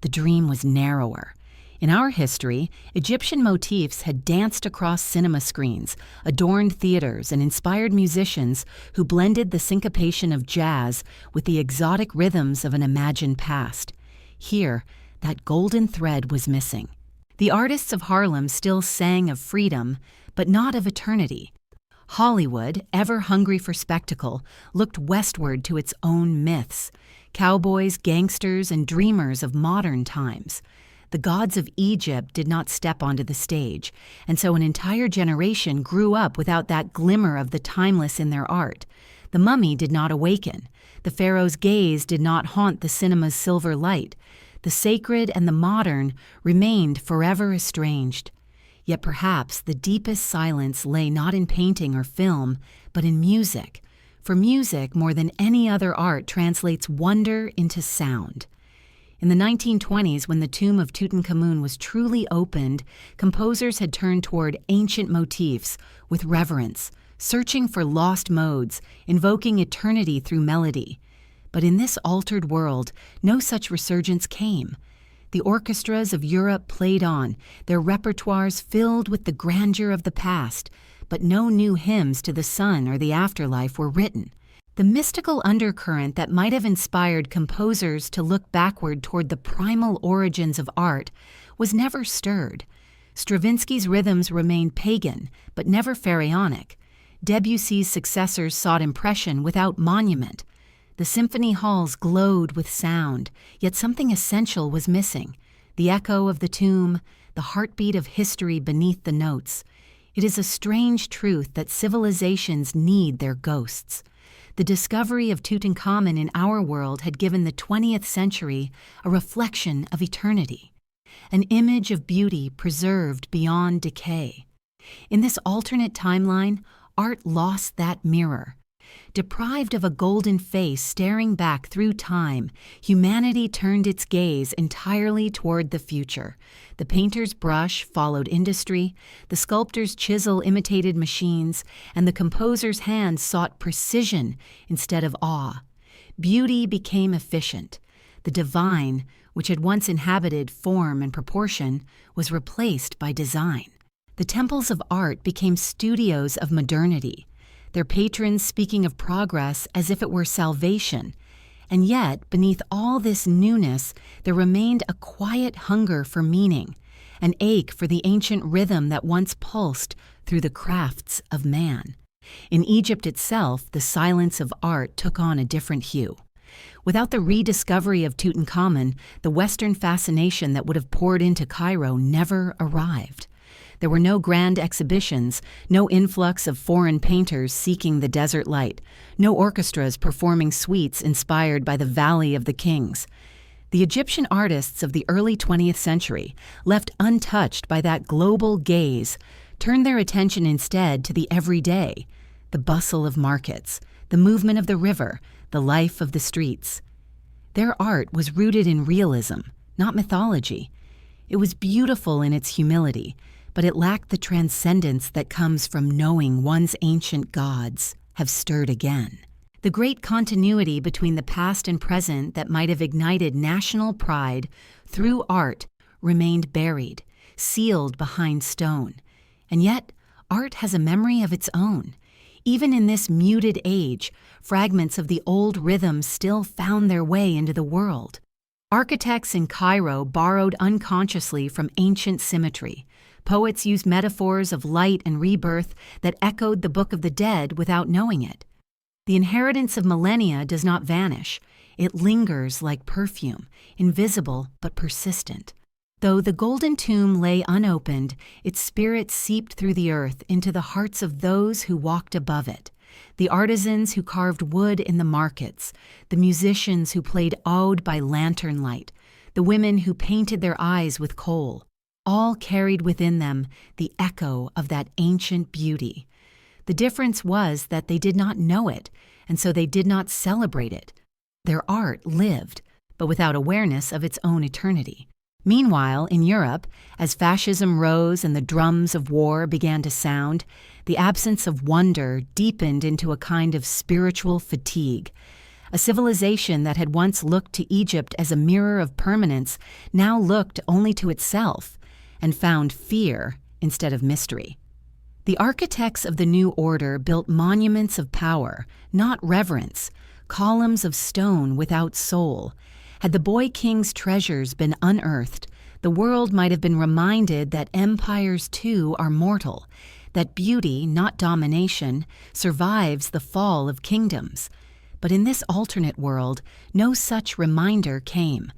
the dream was narrower. In our history, Egyptian motifs had danced across cinema screens, adorned theaters, and inspired musicians who blended the syncopation of jazz with the exotic rhythms of an imagined past. Here, that golden thread was missing. The artists of Harlem still sang of freedom, but not of eternity. Hollywood, ever hungry for spectacle, looked westward to its own myths, cowboys, gangsters, and dreamers of modern times. The gods of Egypt did not step onto the stage, and so an entire generation grew up without that glimmer of the timeless in their art. The mummy did not awaken. The pharaoh's gaze did not haunt the cinema's silver light. The sacred and the modern remained forever estranged. Yet perhaps the deepest silence lay not in painting or film, but in music. For music, more than any other art, translates wonder into sound. In the 1920s, when the tomb of Tutankhamun was truly opened, composers had turned toward ancient motifs with reverence, searching for lost modes, invoking eternity through melody. But in this altered world, no such resurgence came. The orchestras of Europe played on, their repertoires filled with the grandeur of the past, but no new hymns to the sun or the afterlife were written. The mystical undercurrent that might have inspired composers to look backward toward the primal origins of art was never stirred. Stravinsky's rhythms remained pagan, but never pharaonic. Debussy's successors sought impression without monument. The symphony halls glowed with sound, yet something essential was missing: the echo of the tomb, the heartbeat of history beneath the notes. It is a strange truth that civilizations need their ghosts. The discovery of Tutankhamun in our world had given the 20th century a reflection of eternity, an image of beauty preserved beyond decay. In this alternate timeline, art lost that mirror. Deprived of a golden face staring back through time, humanity turned its gaze entirely toward the future. The painter's brush followed industry, the sculptor's chisel imitated machines, and the composer's hand sought precision instead of awe. Beauty became efficient. The divine, which had once inhabited form and proportion, was replaced by design. The temples of art became studios of modernity, their patrons speaking of progress as if it were salvation. And yet, beneath all this newness, there remained a quiet hunger for meaning, an ache for the ancient rhythm that once pulsed through the crafts of man. In Egypt itself, the silence of art took on a different hue. Without the rediscovery of Tutankhamun, the Western fascination that would have poured into Cairo never arrived. There were no grand exhibitions, no influx of foreign painters seeking the desert light, no orchestras performing suites inspired by the Valley of the Kings. The Egyptian artists of the early 20th century, left untouched by that global gaze, turned their attention instead to the everyday, the bustle of markets, the movement of the river, the life of the streets. Their art was rooted in realism, not mythology. It was beautiful in its humility, but it lacked the transcendence that comes from knowing one's ancient gods have stirred again. The great continuity between the past and present that might have ignited national pride through art remained buried, sealed behind stone. And yet, art has a memory of its own. Even in this muted age, fragments of the old rhythm still found their way into the world. Architects in Cairo borrowed unconsciously from ancient symmetry. Poets used metaphors of light and rebirth that echoed the Book of the Dead without knowing it. The inheritance of millennia does not vanish. It lingers like perfume, invisible but persistent. Though the golden tomb lay unopened, its spirit seeped through the earth into the hearts of those who walked above it. The artisans who carved wood in the markets, the musicians who played oud by lantern light, the women who painted their eyes with coal, all carried within them the echo of that ancient beauty. The difference was that they did not know it, and so they did not celebrate it. Their art lived, but without awareness of its own eternity. Meanwhile, in Europe, as fascism rose and the drums of war began to sound, the absence of wonder deepened into a kind of spiritual fatigue. A civilization that had once looked to Egypt as a mirror of permanence now looked only to itself and found fear instead of mystery. The architects of the new order built monuments of power, not reverence, columns of stone without soul. Had the boy king's treasures been unearthed, the world might have been reminded that empires too are mortal, that beauty, not domination, survives the fall of kingdoms. But in this alternate world, no such reminder came.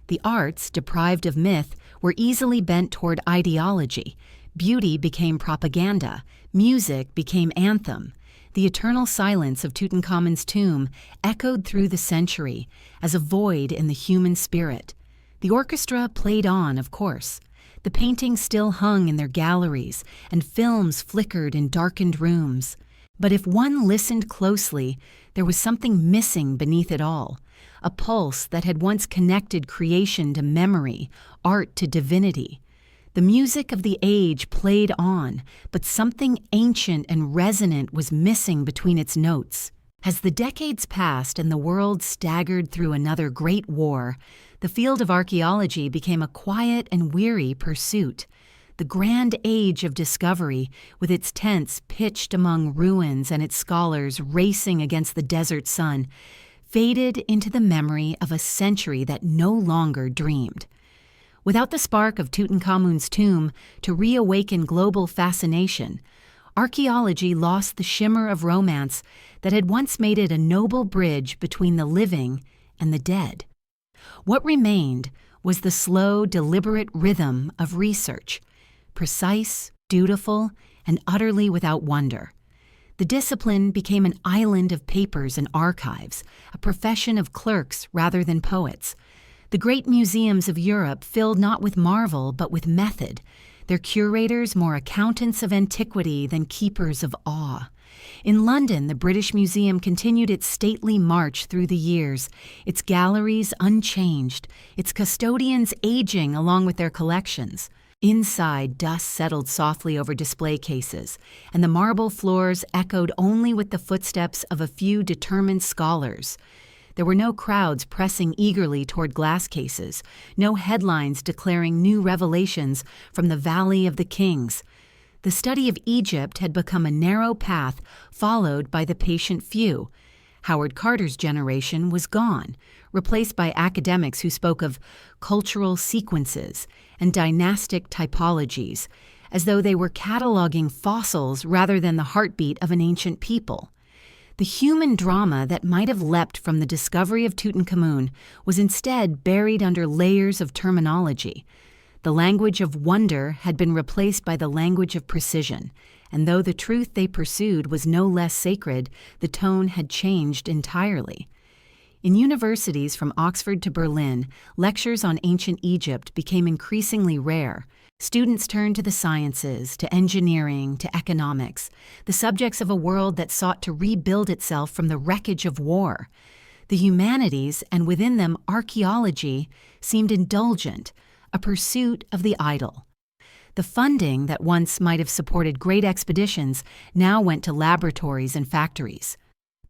The arts, deprived of myth, were easily bent toward ideology. Beauty became propaganda. Music became anthem. The eternal silence of Tutankhamun's tomb echoed through the century as a void in the human spirit. The orchestra played on, of course. The paintings still hung in their galleries, and films flickered in darkened rooms. But if one listened closely, there was something missing beneath it all, a pulse that had once connected creation to memory, art to divinity. The music of the age played on, but something ancient and resonant was missing between its notes. As the decades passed and the world staggered through another great war, the field of archaeology became a quiet and weary pursuit. The grand age of discovery, with its tents pitched among ruins and its scholars racing against the desert sun, faded into the memory of a century that no longer dreamed. Without the spark of Tutankhamun's tomb to reawaken global fascination, archaeology lost the shimmer of romance that had once made it a noble bridge between the living and the dead. What remained was the slow, deliberate rhythm of research, precise, dutiful, and utterly without wonder. The discipline became an island of papers and archives, a profession of clerks rather than poets. The great museums of Europe filled not with marvel but with method, their curators more accountants of antiquity than keepers of awe. In London, the British Museum continued its stately march through the years, its galleries unchanged, its custodians aging along with their collections. Inside, dust settled softly over display cases, and the marble floors echoed only with the footsteps of a few determined scholars. There were no crowds pressing eagerly toward glass cases, no headlines declaring new revelations from the Valley of the Kings. The study of Egypt had become a narrow path followed by the patient few. Howard Carter's generation was gone, replaced by academics who spoke of cultural sequences and dynastic typologies, as though they were cataloging fossils rather than the heartbeat of an ancient people. The human drama that might have leapt from the discovery of Tutankhamun was instead buried under layers of terminology. The language of wonder had been replaced by the language of precision, and though the truth they pursued was no less sacred, the tone had changed entirely. In universities from Oxford to Berlin, lectures on ancient Egypt became increasingly rare. Students turned to the sciences, to engineering, to economics, the subjects of a world that sought to rebuild itself from the wreckage of war. The humanities, and within them archaeology, seemed indulgent, a pursuit of the idle. The funding that once might have supported great expeditions now went to laboratories and factories.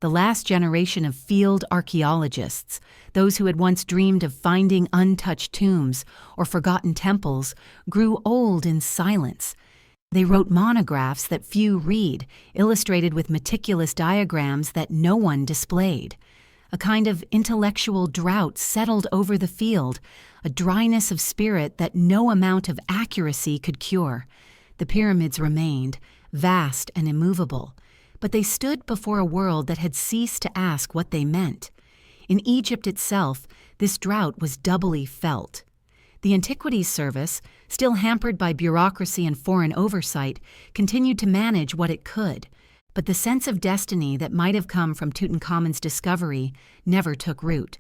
The last generation of field archaeologists, those who had once dreamed of finding untouched tombs or forgotten temples, grew old in silence. They wrote monographs that few read, illustrated with meticulous diagrams that no one displayed. A kind of intellectual drought settled over the field, a dryness of spirit that no amount of accuracy could cure. The pyramids remained, vast and immovable, but they stood before a world that had ceased to ask what they meant. In Egypt itself, this drought was doubly felt. The Antiquities Service, still hampered by bureaucracy and foreign oversight, continued to manage what it could, but the sense of destiny that might have come from Tutankhamun's discovery never took root.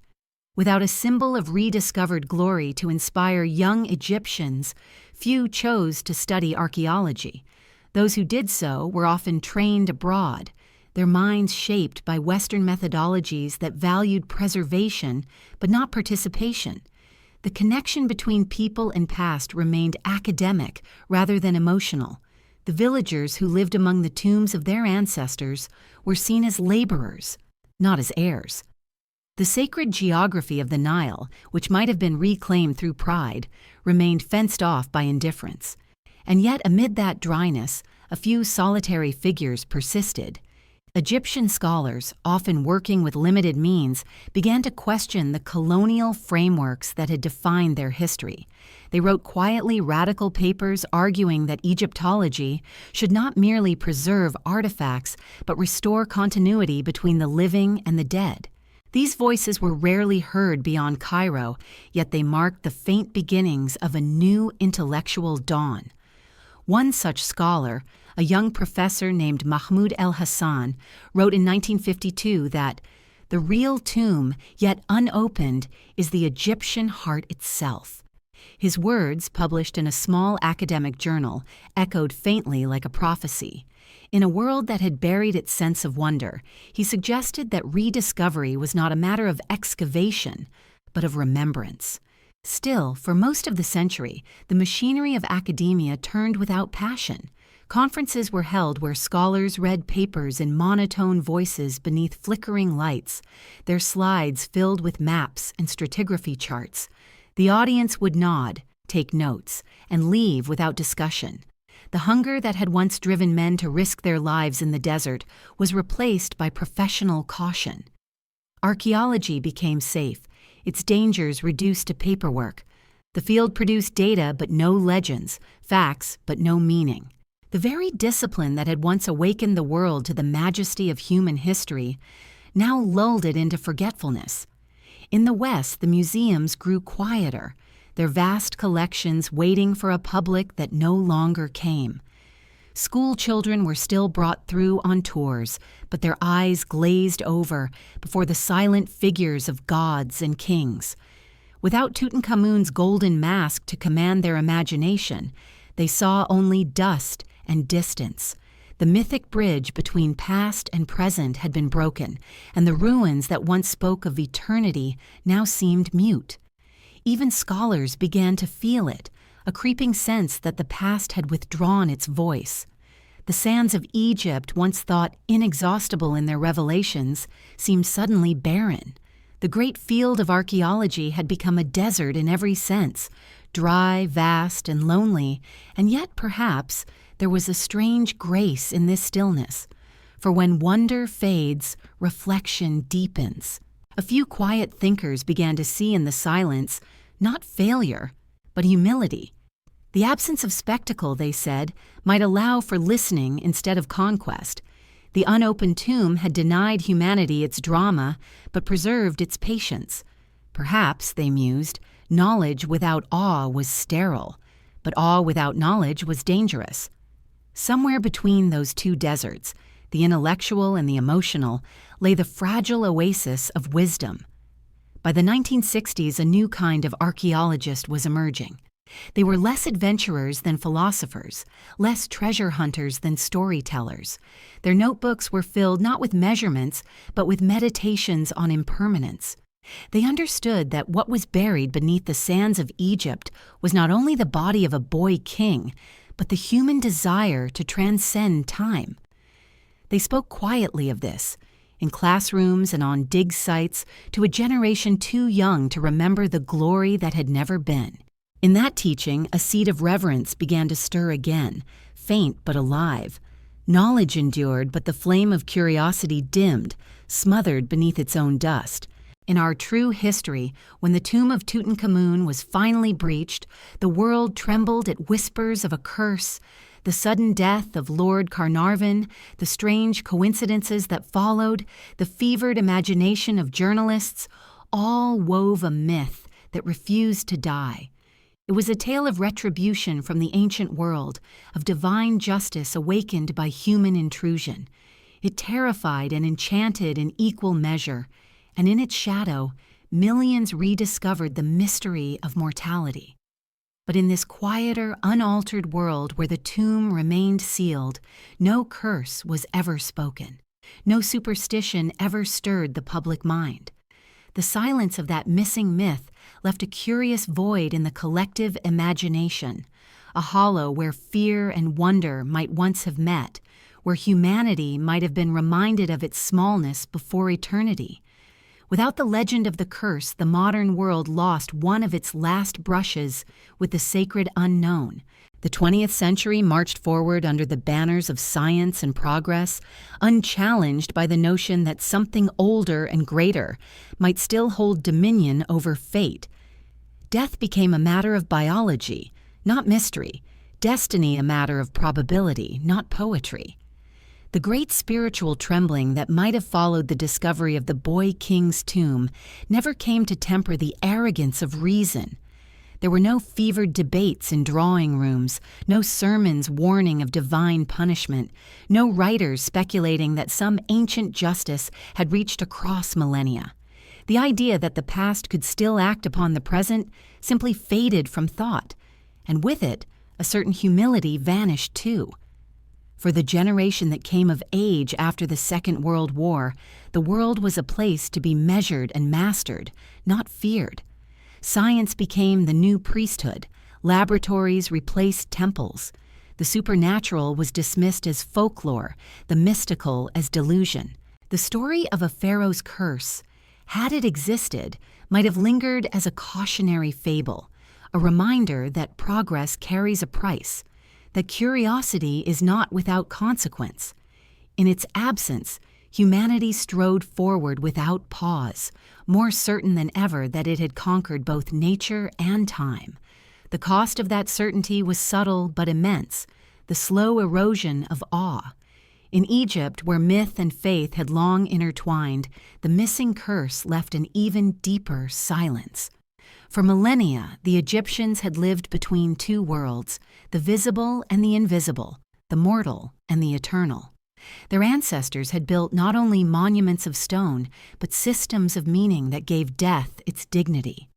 Without a symbol of rediscovered glory to inspire young Egyptians, few chose to study archaeology. Those who did so were often trained abroad, their minds shaped by Western methodologies that valued preservation but not participation. The connection between people and past remained academic rather than emotional. The villagers who lived among the tombs of their ancestors were seen as laborers, not as heirs. The sacred geography of the Nile, which might have been reclaimed through pride, remained fenced off by indifference. And yet amid that dryness, a few solitary figures persisted. Egyptian scholars, often working with limited means, began to question the colonial frameworks that had defined their history. They wrote quietly radical papers arguing that Egyptology should not merely preserve artifacts, but restore continuity between the living and the dead. These voices were rarely heard beyond Cairo, yet they marked the faint beginnings of a new intellectual dawn. One such scholar, a young professor named Mahmoud el-Hassan, wrote in 1952 that the real tomb, yet unopened, is the Egyptian heart itself. His words, published in a small academic journal, echoed faintly like a prophecy. In a world that had buried its sense of wonder, he suggested that rediscovery was not a matter of excavation, but of remembrance. Still, for most of the century, the machinery of academia turned without passion. Conferences were held where scholars read papers in monotone voices beneath flickering lights, their slides filled with maps and stratigraphy charts. The audience would nod, take notes, and leave without discussion. The hunger that had once driven men to risk their lives in the desert was replaced by professional caution. Archaeology became safe, its dangers reduced to paperwork. The field produced data but no legends, facts but no meaning. The very discipline that had once awakened the world to the majesty of human history now lulled it into forgetfulness. In the West, the museums grew quieter, their vast collections waiting for a public that no longer came. School children were still brought through on tours, but their eyes glazed over before the silent figures of gods and kings. Without Tutankhamun's golden mask to command their imagination, they saw only dust and distance. The mythic bridge between past and present had been broken, and the ruins that once spoke of eternity now seemed mute. Even scholars began to feel it, a creeping sense that the past had withdrawn its voice. The sands of Egypt, once thought inexhaustible in their revelations, seemed suddenly barren. The great field of archaeology had become a desert in every sense, dry, vast, and lonely, and yet, perhaps, there was a strange grace in this stillness. For when wonder fades, reflection deepens. A few quiet thinkers began to see in the silence not failure, but humility. The absence of spectacle, they said, might allow for listening instead of conquest. The unopened tomb had denied humanity its drama, but preserved its patience. Perhaps, they mused, knowledge without awe was sterile, but awe without knowledge was dangerous. Somewhere between those two deserts, the intellectual and the emotional, lay the fragile oasis of wisdom. By the 1960s, a new kind of archaeologist was emerging. They were less adventurers than philosophers, less treasure hunters than storytellers. Their notebooks were filled not with measurements, but with meditations on impermanence. They understood that what was buried beneath the sands of Egypt was not only the body of a boy king, but the human desire to transcend time. They spoke quietly of this, in classrooms and on dig sites, to a generation too young to remember the glory that had never been. In that teaching, a seed of reverence began to stir again, faint but alive. Knowledge endured, but the flame of curiosity dimmed, smothered beneath its own dust. In our true history, when the tomb of Tutankhamun was finally breached, the world trembled at whispers of a curse. The sudden death of Lord Carnarvon, the strange coincidences that followed, the fevered imagination of journalists, all wove a myth that refused to die. It was a tale of retribution from the ancient world, of divine justice awakened by human intrusion. It terrified and enchanted in equal measure, and in its shadow, millions rediscovered the mystery of mortality. But in this quieter, unaltered world where the tomb remained sealed, no curse was ever spoken. No superstition ever stirred the public mind. The silence of that missing myth left a curious void in the collective imagination, a hollow where fear and wonder might once have met, where humanity might have been reminded of its smallness before eternity. Without the legend of the curse, the modern world lost one of its last brushes with the sacred unknown. The 20th century marched forward under the banners of science and progress, unchallenged by the notion that something older and greater might still hold dominion over fate. Death became a matter of biology, not mystery, destiny a matter of probability, not poetry. The great spiritual trembling that might have followed the discovery of the boy king's tomb never came to temper the arrogance of reason. There were no fevered debates in drawing rooms, no sermons warning of divine punishment, no writers speculating that some ancient justice had reached across millennia. The idea that the past could still act upon the present simply faded from thought, and with it, a certain humility vanished too. For the generation that came of age after the Second World War, the world was a place to be measured and mastered, not feared. Science became the new priesthood. Laboratories replaced temples. The supernatural was dismissed as folklore, the mystical as delusion. The story of a pharaoh's curse, had it existed, might have lingered as a cautionary fable, a reminder that progress carries a price, that curiosity is not without consequence. In its absence, humanity strode forward without pause, more certain than ever that it had conquered both nature and time. The cost of that certainty was subtle but immense, the slow erosion of awe. In Egypt, where myth and faith had long intertwined, the missing curse left an even deeper silence. For millennia, the Egyptians had lived between two worlds, the visible and the invisible, the mortal and the eternal. Their ancestors had built not only monuments of stone, but systems of meaning that gave death its dignity.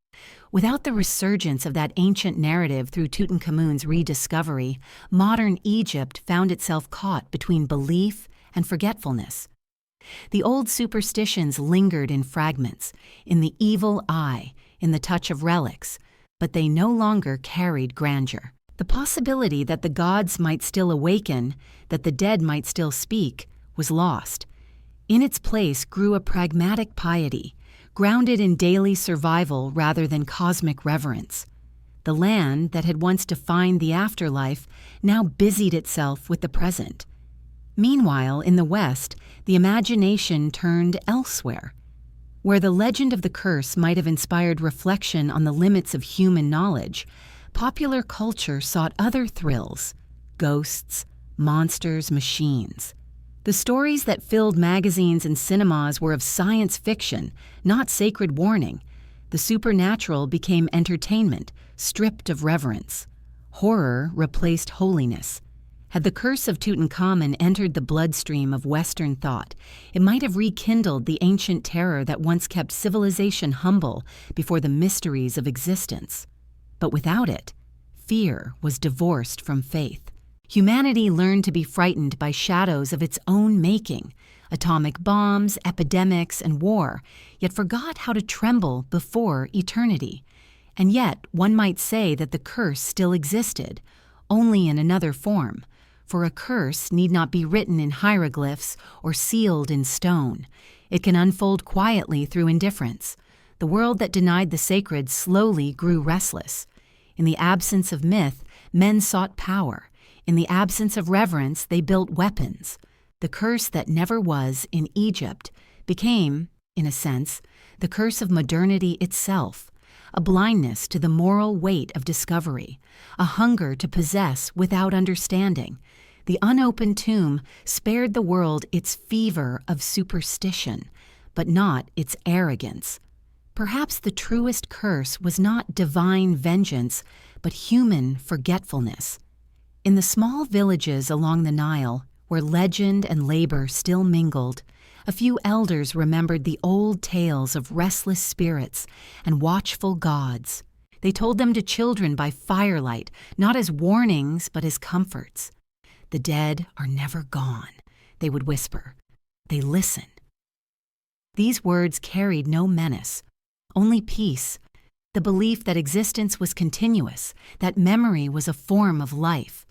Without the resurgence of that ancient narrative through Tutankhamun's rediscovery, modern Egypt found itself caught between belief and forgetfulness. The old superstitions lingered in fragments, in the evil eye, in the touch of relics, but they no longer carried grandeur. The possibility that the gods might still awaken, that the dead might still speak, was lost. In its place grew a pragmatic piety, grounded in daily survival rather than cosmic reverence. The land that had once defined the afterlife now busied itself with the present. Meanwhile, in the West, the imagination turned elsewhere. Where the legend of the curse might have inspired reflection on the limits of human knowledge, popular culture sought other thrills: ghosts, monsters, machines. The stories that filled magazines and cinemas were of science fiction, not sacred warning. The supernatural became entertainment, stripped of reverence. Horror replaced holiness. Had the curse of Tutankhamun entered the bloodstream of Western thought, it might have rekindled the ancient terror that once kept civilization humble before the mysteries of existence. But without it, fear was divorced from faith. Humanity learned to be frightened by shadows of its own making, atomic bombs, epidemics, and war, yet forgot how to tremble before eternity. And yet, one might say that the curse still existed, only in another form, for a curse need not be written in hieroglyphs or sealed in stone. It can unfold quietly through indifference. The world that denied the sacred slowly grew restless. In the absence of myth, men sought power. In the absence of reverence, they built weapons. The curse that never was in Egypt became, in a sense, the curse of modernity itself, a blindness to the moral weight of discovery, a hunger to possess without understanding. The unopened tomb spared the world its fever of superstition, but not its arrogance. Perhaps the truest curse was not divine vengeance, but human forgetfulness. In the small villages along the Nile, where legend and labor still mingled, a few elders remembered the old tales of restless spirits and watchful gods. They told them to children by firelight, not as warnings, but as comforts. "The dead are never gone," they would whisper. "They listen." These words carried no menace, only peace, the belief that existence was continuous, that memory was a form of life.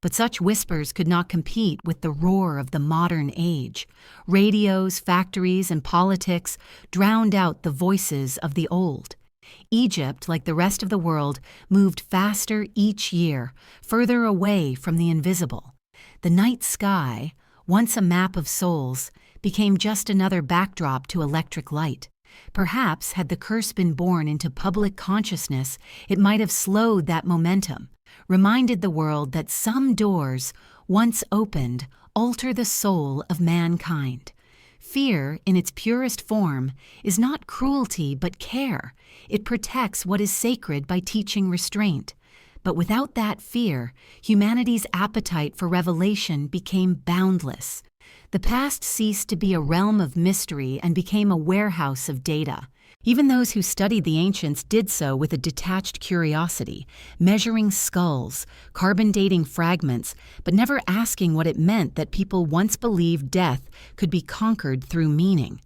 But such whispers could not compete with the roar of the modern age. Radios, factories, and politics drowned out the voices of the old. Egypt, like the rest of the world, moved faster each year, further away from the invisible. The night sky, once a map of souls, became just another backdrop to electric light. Perhaps, had the curse been born into public consciousness, it might have slowed that momentum, reminded the world that some doors, once opened, alter the soul of mankind. Fear, in its purest form, is not cruelty but care. It protects what is sacred by teaching restraint. But without that fear, humanity's appetite for revelation became boundless. The past ceased to be a realm of mystery and became a warehouse of data. Even those who studied the ancients did so with a detached curiosity, measuring skulls, carbon dating fragments, but never asking what it meant that people once believed death could be conquered through meaning.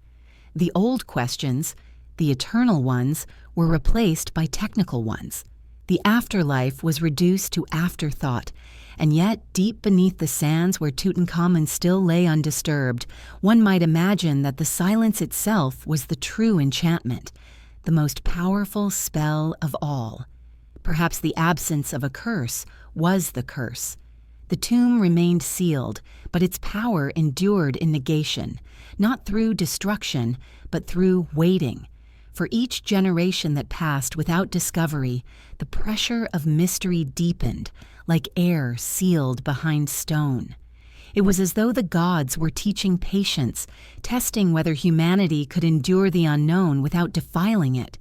The old questions, the eternal ones, were replaced by technical ones. The afterlife was reduced to afterthought, and yet, deep beneath the sands where Tutankhamun still lay undisturbed, one might imagine that the silence itself was the true enchantment, the most powerful spell of all. Perhaps the absence of a curse was the curse. The tomb remained sealed, but its power endured in negation, not through destruction, but through waiting. For each generation that passed without discovery, the pressure of mystery deepened, like air sealed behind stone. It was as though the gods were teaching patience, testing whether humanity could endure the unknown without defiling it.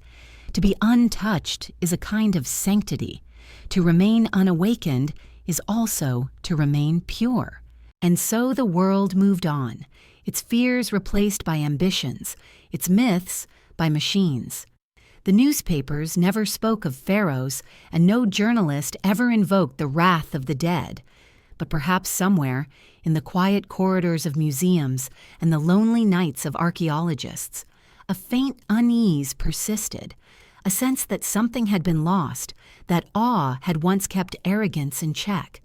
To be untouched is a kind of sanctity. To remain unawakened is also to remain pure. And so the world moved on, its fears replaced by ambitions, its myths by machines. The newspapers never spoke of pharaohs, and no journalist ever invoked the wrath of the dead. But perhaps somewhere, in the quiet corridors of museums and the lonely nights of archaeologists, a faint unease persisted, a sense that something had been lost, that awe had once kept arrogance in check.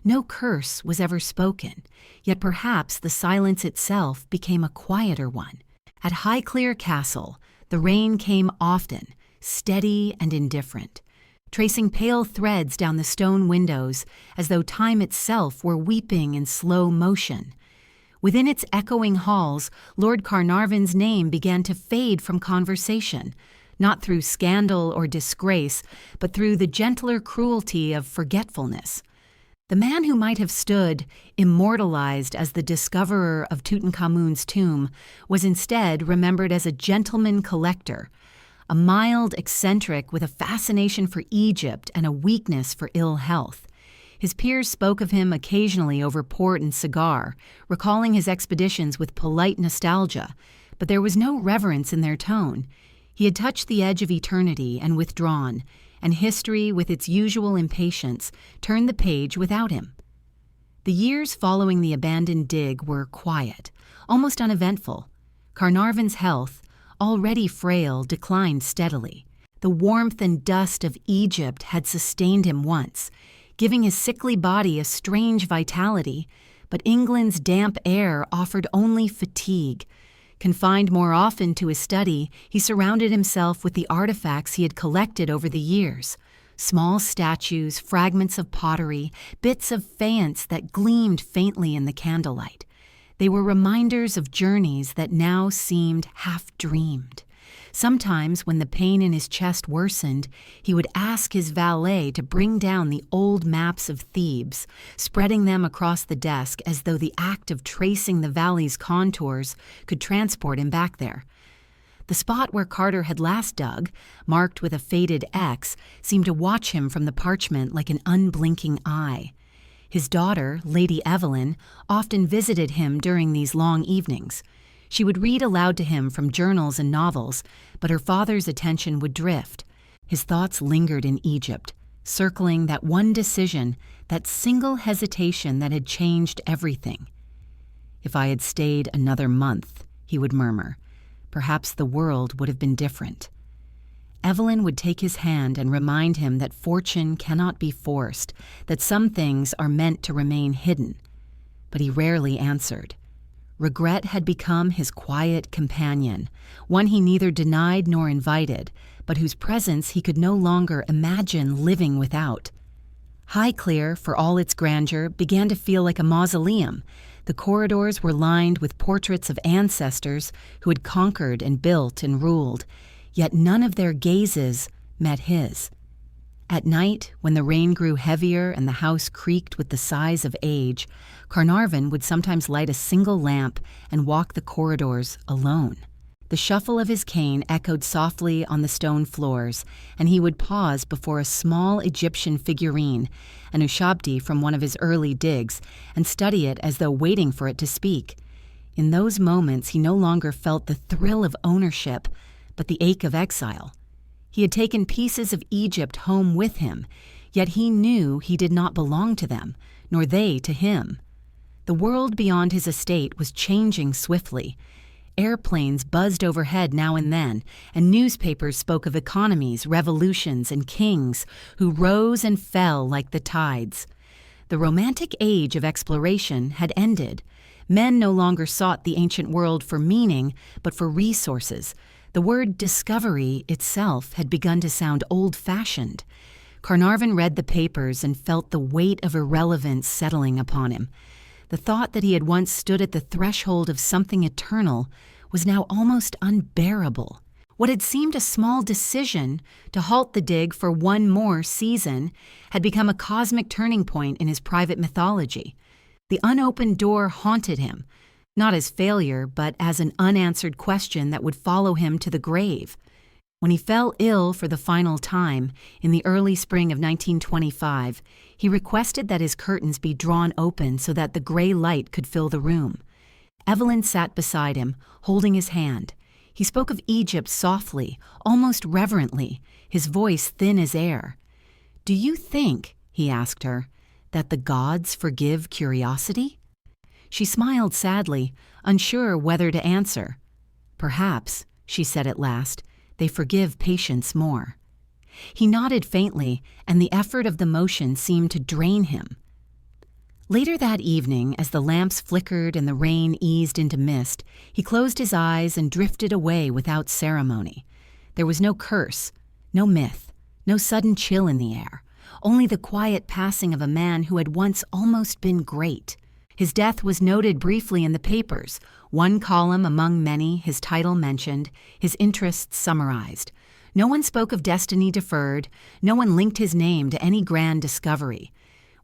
No curse was ever spoken, yet perhaps the silence itself became a quieter one. At Highclere Castle, the rain came often, steady and indifferent, tracing pale threads down the stone windows as though time itself were weeping in slow motion. Within its echoing halls, Lord Carnarvon's name began to fade from conversation, not through scandal or disgrace, but through the gentler cruelty of forgetfulness. The man who might have stood, immortalized as the discoverer of Tutankhamun's tomb, was instead remembered as a gentleman collector, a mild eccentric with a fascination for Egypt and a weakness for ill health. His peers spoke of him occasionally over port and cigar, recalling his expeditions with polite nostalgia, but there was no reverence in their tone. He had touched the edge of eternity and withdrawn, and history, with its usual impatience, turned the page without him. The years following the abandoned dig were quiet, almost uneventful. Carnarvon's health, already frail, declined steadily. The warmth and dust of Egypt had sustained him once, giving his sickly body a strange vitality, but England's damp air offered only fatigue. Confined more often to his study, he surrounded himself with the artifacts he had collected over the years. Small statues, fragments of pottery, bits of faience that gleamed faintly in the candlelight. They were reminders of journeys that now seemed half-dreamed. Sometimes, when the pain in his chest worsened, he would ask his valet to bring down the old maps of Thebes, spreading them across the desk as though the act of tracing the valley's contours could transport him back there. The spot where Carter had last dug, marked with a faded X, seemed to watch him from the parchment like an unblinking eye. His daughter, Lady Evelyn, often visited him during these long evenings. She would read aloud to him from journals and novels, but her father's attention would drift. His thoughts lingered in Egypt, circling that one decision, that single hesitation that had changed everything. "If I had stayed another month," he would murmur, "perhaps the world would have been different." Evelyn would take his hand and remind him that fortune cannot be forced, that some things are meant to remain hidden. But he rarely answered. Regret had become his quiet companion, one he neither denied nor invited, but whose presence he could no longer imagine living without. Highclere, for all its grandeur, began to feel like a mausoleum. The corridors were lined with portraits of ancestors who had conquered and built and ruled, yet none of their gazes met his. At night, when the rain grew heavier and the house creaked with the sighs of age, Carnarvon would sometimes light a single lamp and walk the corridors alone. The shuffle of his cane echoed softly on the stone floors, and he would pause before a small Egyptian figurine, an ushabti from one of his early digs, and study it as though waiting for it to speak. In those moments, he no longer felt the thrill of ownership, but the ache of exile. He had taken pieces of Egypt home with him, yet he knew he did not belong to them, nor they to him. The world beyond his estate was changing swiftly. Airplanes buzzed overhead now and then, and newspapers spoke of economies, revolutions, and kings who rose and fell like the tides. The romantic age of exploration had ended. Men no longer sought the ancient world for meaning, but for resources. The word discovery itself had begun to sound old-fashioned. Carnarvon read the papers and felt the weight of irrelevance settling upon him. The thought that he had once stood at the threshold of something eternal was now almost unbearable. What had seemed a small decision to halt the dig for one more season had become a cosmic turning point in his private mythology. The unopened door haunted him, not as failure, but as an unanswered question that would follow him to the grave. When he fell ill for the final time, in the early spring of 1925, he requested that his curtains be drawn open so that the gray light could fill the room. Evelyn sat beside him, holding his hand. He spoke of Egypt softly, almost reverently, his voice thin as air. "Do you think," he asked her, "that the gods forgive curiosity?" She smiled sadly, unsure whether to answer. "Perhaps," she said at last, "they forgive patience more." He nodded faintly, and the effort of the motion seemed to drain him. Later that evening, as the lamps flickered and the rain eased into mist, he closed his eyes and drifted away without ceremony. There was no curse, no myth, no sudden chill in the air, only the quiet passing of a man who had once almost been great. His death was noted briefly in the papers, one column among many, his title mentioned, his interests summarized. No one spoke of destiny deferred, no one linked his name to any grand discovery.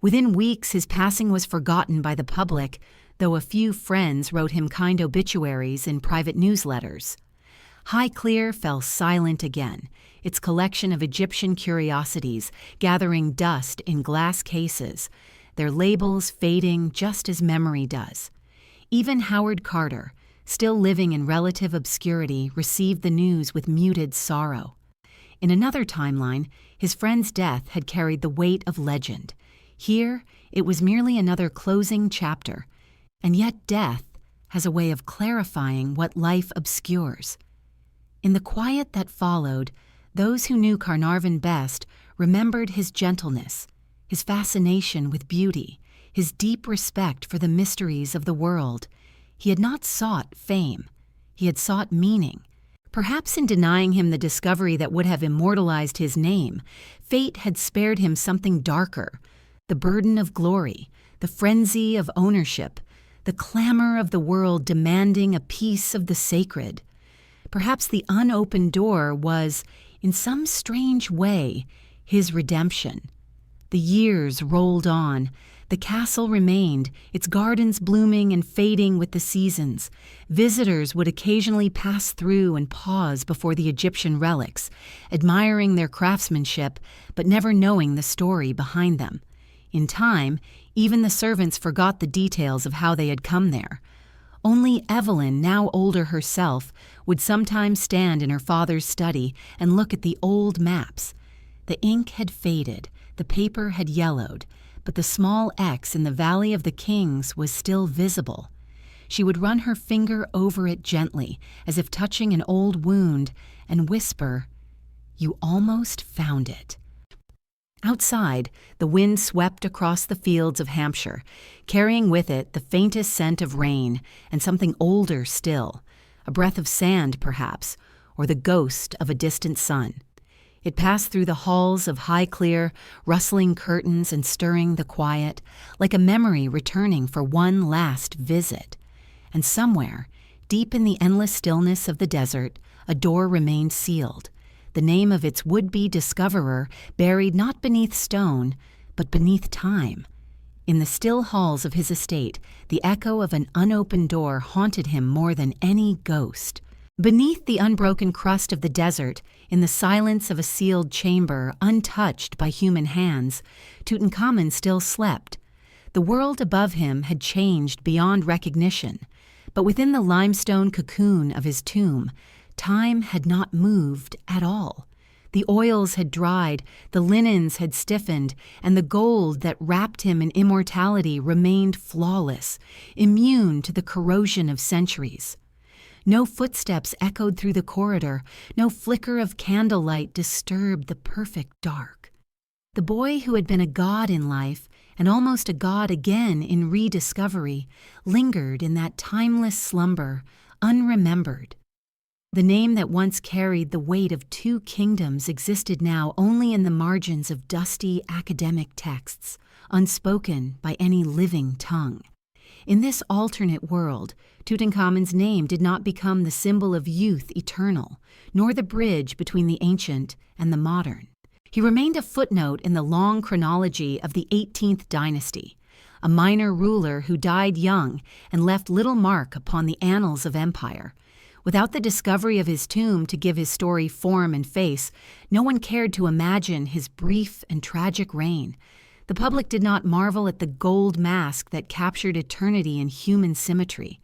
Within weeks, his passing was forgotten by the public, though a few friends wrote him kind obituaries in private newsletters. Highclere fell silent again, its collection of Egyptian curiosities gathering dust in glass cases, their labels fading just as memory does. Even Howard Carter, still living in relative obscurity, received the news with muted sorrow. In another timeline, his friend's death had carried the weight of legend. Here, it was merely another closing chapter, and yet death has a way of clarifying what life obscures. In the quiet that followed, those who knew Carnarvon best remembered his gentleness, his fascination with beauty, his deep respect for the mysteries of the world. He had not sought fame. He had sought meaning. Perhaps in denying him the discovery that would have immortalized his name, fate had spared him something darker, the burden of glory, the frenzy of ownership, the clamor of the world demanding a piece of the sacred. Perhaps the unopened door was, in some strange way, his redemption. The years rolled on. The castle remained, its gardens blooming and fading with the seasons. Visitors would occasionally pass through and pause before the Egyptian relics, admiring their craftsmanship, but never knowing the story behind them. In time, even the servants forgot the details of how they had come there. Only Evelyn, now older herself, would sometimes stand in her father's study and look at the old maps. The ink had faded, the paper had yellowed, but the small X in the Valley of the Kings was still visible. She would run her finger over it gently, as if touching an old wound, and whisper, "You almost found it." Outside, the wind swept across the fields of Hampshire, carrying with it the faintest scent of rain and something older still, a breath of sand perhaps, or the ghost of a distant sun. It passed through the halls of Highclere, rustling curtains and stirring the quiet, like a memory returning for one last visit. And somewhere, deep in the endless stillness of the desert, a door remained sealed, the name of its would-be discoverer buried not beneath stone, but beneath time. In the still halls of his estate, the echo of an unopened door haunted him more than any ghost. Beneath the unbroken crust of the desert, in the silence of a sealed chamber untouched by human hands, Tutankhamun still slept. The world above him had changed beyond recognition, but within the limestone cocoon of his tomb, time had not moved at all. The oils had dried, the linens had stiffened, and the gold that wrapped him in immortality remained flawless, immune to the corrosion of centuries. No footsteps echoed through the corridor, no flicker of candlelight disturbed the perfect dark. The boy who had been a god in life, and almost a god again in rediscovery, lingered in that timeless slumber, unremembered. The name that once carried the weight of 2 kingdoms existed now only in the margins of dusty academic texts, unspoken by any living tongue. In this alternate world, Tutankhamun's name did not become the symbol of youth eternal, nor the bridge between the ancient and the modern. He remained a footnote in the long chronology of the 18th dynasty, a minor ruler who died young and left little mark upon the annals of empire. Without the discovery of his tomb to give his story form and face, no one cared to imagine his brief and tragic reign. The public did not marvel at the gold mask that captured eternity in human symmetry.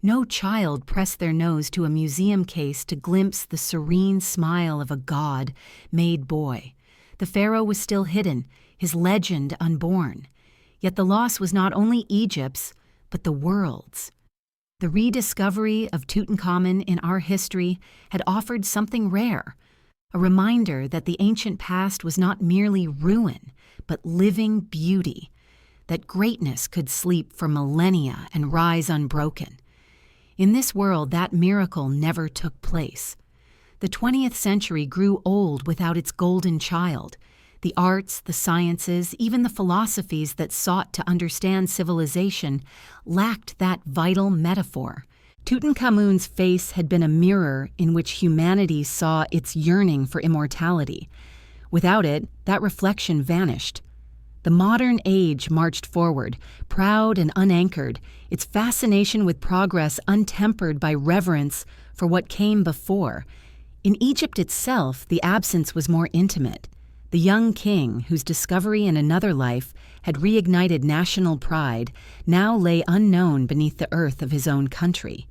No child pressed their nose to a museum case to glimpse the serene smile of a God-made boy. The pharaoh was still hidden, his legend unborn. Yet the loss was not only Egypt's, but the world's. The rediscovery of Tutankhamun in our history had offered something rare, a reminder that the ancient past was not merely ruin, but living beauty, that greatness could sleep for millennia and rise unbroken. In this world, that miracle never took place. The 20th century grew old without its golden child. The arts, the sciences, even the philosophies that sought to understand civilization lacked that vital metaphor. Tutankhamun's face had been a mirror in which humanity saw its yearning for immortality. Without it, that reflection vanished. The modern age marched forward, proud and unanchored, its fascination with progress untempered by reverence for what came before. In Egypt itself, the absence was more intimate. The young king, whose discovery in another life had reignited national pride, now lay unknown beneath the earth of his own country.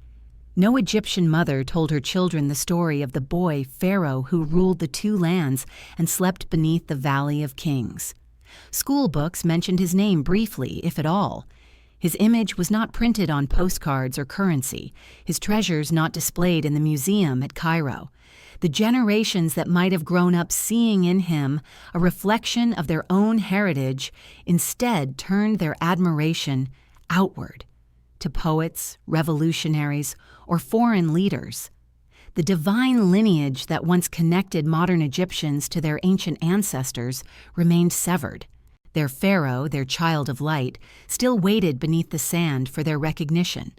No Egyptian mother told her children the story of the boy Pharaoh who ruled the two lands and slept beneath the Valley of Kings. School books mentioned his name briefly, if at all. His image was not printed on postcards or currency, his treasures not displayed in the museum at Cairo. The generations that might have grown up seeing in him a reflection of their own heritage instead turned their admiration outward, to poets, revolutionaries, or foreign leaders. The divine lineage that once connected modern Egyptians to their ancient ancestors remained severed. Their pharaoh, their child of light, still waited beneath the sand for their recognition.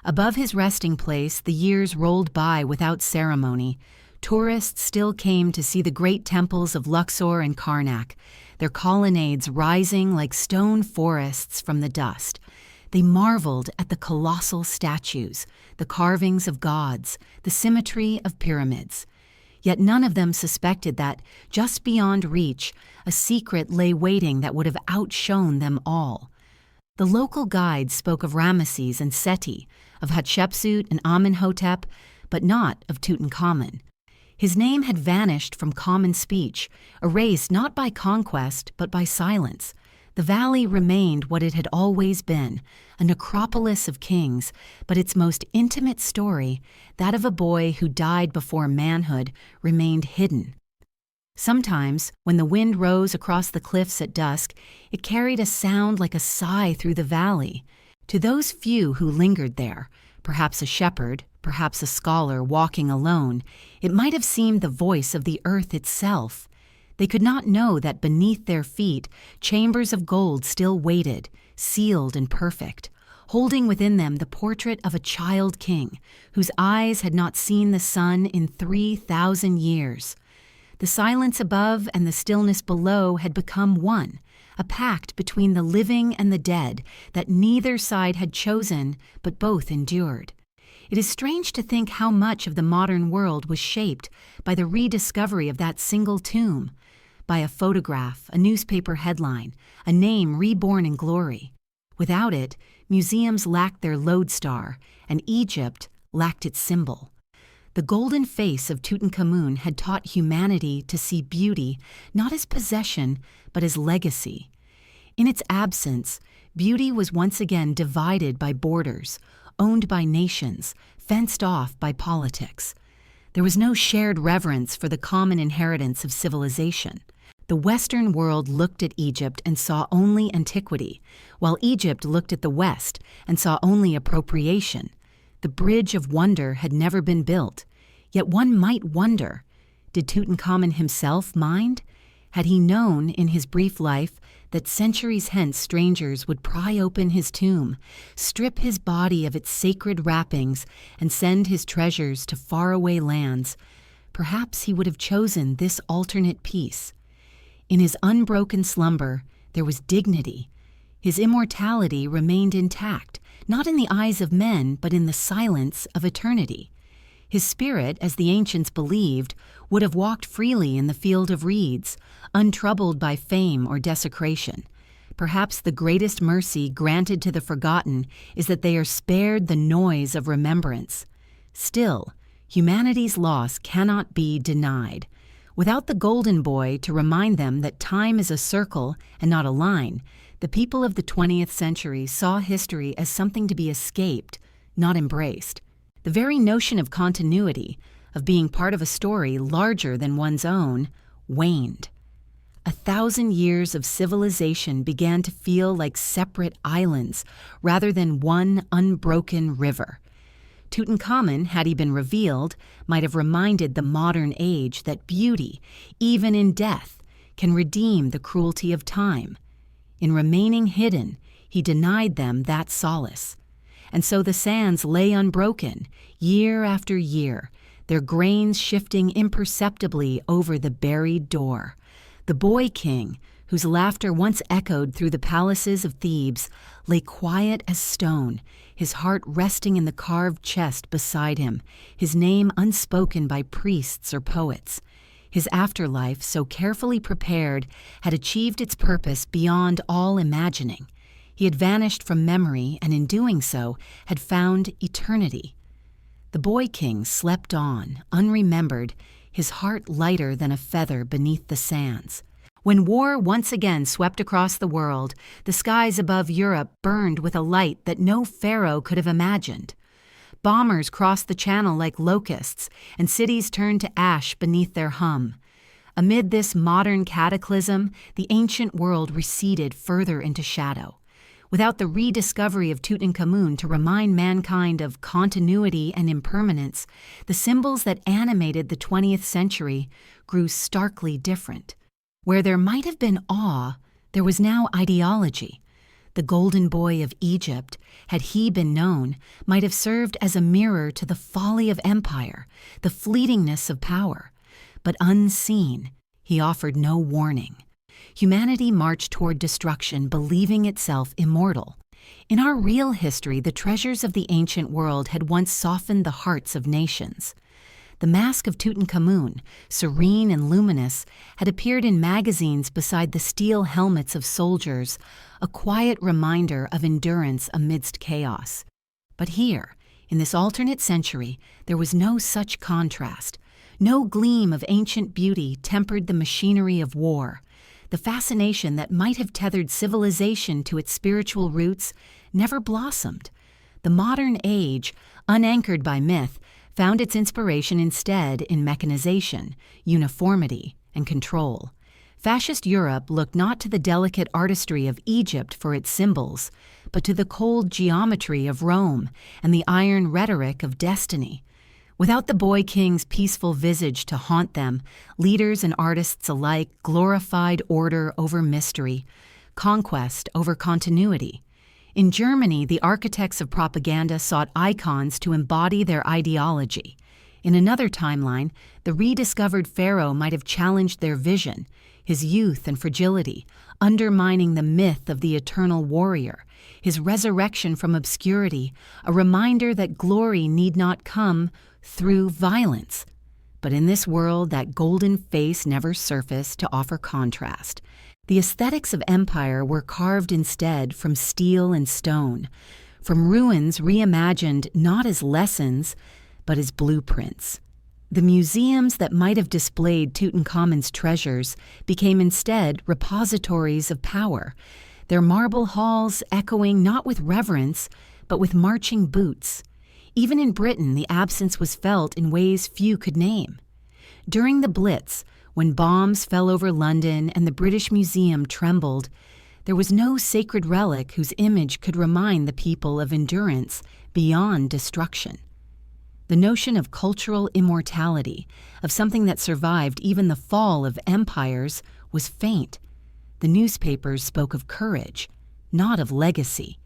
Above his resting place, the years rolled by without ceremony. Tourists still came to see the great temples of Luxor and Karnak, their colonnades rising like stone forests from the dust. They marveled at the colossal statues, the carvings of gods, the symmetry of pyramids. Yet none of them suspected that, just beyond reach, a secret lay waiting that would have outshone them all. The local guides spoke of Ramesses and Seti, of Hatshepsut and Amenhotep, but not of Tutankhamun. His name had vanished from common speech, erased not by conquest, but by silence. The valley remained what it had always been, a necropolis of kings, but its most intimate story, that of a boy who died before manhood, remained hidden. Sometimes, when the wind rose across the cliffs at dusk, it carried a sound like a sigh through the valley. To those few who lingered there, perhaps a shepherd, perhaps a scholar walking alone, it might have seemed the voice of the earth itself. They could not know that beneath their feet, chambers of gold still waited, sealed and perfect, holding within them the portrait of a child king, whose eyes had not seen the sun in 3,000 years. The silence above and the stillness below had become one, a pact between the living and the dead that neither side had chosen, but both endured. It is strange to think how much of the modern world was shaped by the rediscovery of that single tomb, by a photograph, a newspaper headline, a name reborn in glory. Without it, museums lacked their lodestar, and Egypt lacked its symbol. The golden face of Tutankhamun had taught humanity to see beauty not as possession, but as legacy. In its absence, beauty was once again divided by borders, owned by nations, fenced off by politics. There was no shared reverence for the common inheritance of civilization. The Western world looked at Egypt and saw only antiquity, while Egypt looked at the West and saw only appropriation. The bridge of wonder had never been built. Yet one might wonder, did Tutankhamun himself mind? Had he known in his brief life that centuries hence strangers would pry open his tomb, strip his body of its sacred wrappings, and send his treasures to faraway lands, perhaps he would have chosen this alternate peace. In his unbroken slumber, there was dignity. His immortality remained intact, not in the eyes of men, but in the silence of eternity. His spirit, as the ancients believed, would have walked freely in the field of reeds, untroubled by fame or desecration. Perhaps the greatest mercy granted to the forgotten is that they are spared the noise of remembrance. Still, humanity's loss cannot be denied. Without the Golden Boy to remind them that time is a circle and not a line, the people of the 20th century saw history as something to be escaped, not embraced. The very notion of continuity, of being part of a story larger than one's own, waned. 1,000 years of civilization began to feel like separate islands rather than one unbroken river. Tutankhamun, had he been revealed, might have reminded the modern age that beauty, even in death, can redeem the cruelty of time. In remaining hidden, he denied them that solace. And so the sands lay unbroken, year after year, their grains shifting imperceptibly over the buried door. The boy king, whose laughter once echoed through the palaces of Thebes, lay quiet as stone, his heart resting in the carved chest beside him, his name unspoken by priests or poets. His afterlife, so carefully prepared, had achieved its purpose beyond all imagining. He had vanished from memory, and in doing so, had found eternity. The boy king slept on, unremembered, his heart lighter than a feather beneath the sands. When war once again swept across the world, the skies above Europe burned with a light that no pharaoh could have imagined. Bombers crossed the channel like locusts, and cities turned to ash beneath their hum. Amid this modern cataclysm, the ancient world receded further into shadow. Without the rediscovery of Tutankhamun to remind mankind of continuity and impermanence, the symbols that animated the 20th century grew starkly different. Where there might have been awe, there was now ideology. The Golden Boy of Egypt, had he been known, might have served as a mirror to the folly of empire, the fleetingness of power. But unseen, he offered no warning. Humanity marched toward destruction, believing itself immortal. In our real history, the treasures of the ancient world had once softened the hearts of nations. The mask of Tutankhamun, serene and luminous, had appeared in magazines beside the steel helmets of soldiers, a quiet reminder of endurance amidst chaos. But here, in this alternate century, there was no such contrast. No gleam of ancient beauty tempered the machinery of war. The fascination that might have tethered civilization to its spiritual roots never blossomed. The modern age, unanchored by myth, found its inspiration instead in mechanization, uniformity, and control. Fascist Europe looked not to the delicate artistry of Egypt for its symbols, but to the cold geometry of Rome and the iron rhetoric of destiny. Without the boy king's peaceful visage to haunt them, leaders and artists alike glorified order over mystery, conquest over continuity. In Germany, the architects of propaganda sought icons to embody their ideology. In another timeline, the rediscovered Pharaoh might have challenged their vision, his youth and fragility, undermining the myth of the eternal warrior, his resurrection from obscurity, a reminder that glory need not come through violence. But in this world, that golden face never surfaced to offer contrast. The aesthetics of empire were carved instead from steel and stone, from ruins reimagined not as lessons, but as blueprints. The museums that might have displayed Tutankhamun's treasures became instead repositories of power, their marble halls echoing not with reverence, but with marching boots. Even in Britain, the absence was felt in ways few could name. During the Blitz, when bombs fell over London and the British Museum trembled, there was no sacred relic whose image could remind the people of endurance beyond destruction. The notion of cultural immortality, of something that survived even the fall of empires, was faint. The newspapers spoke of courage, not of legacy.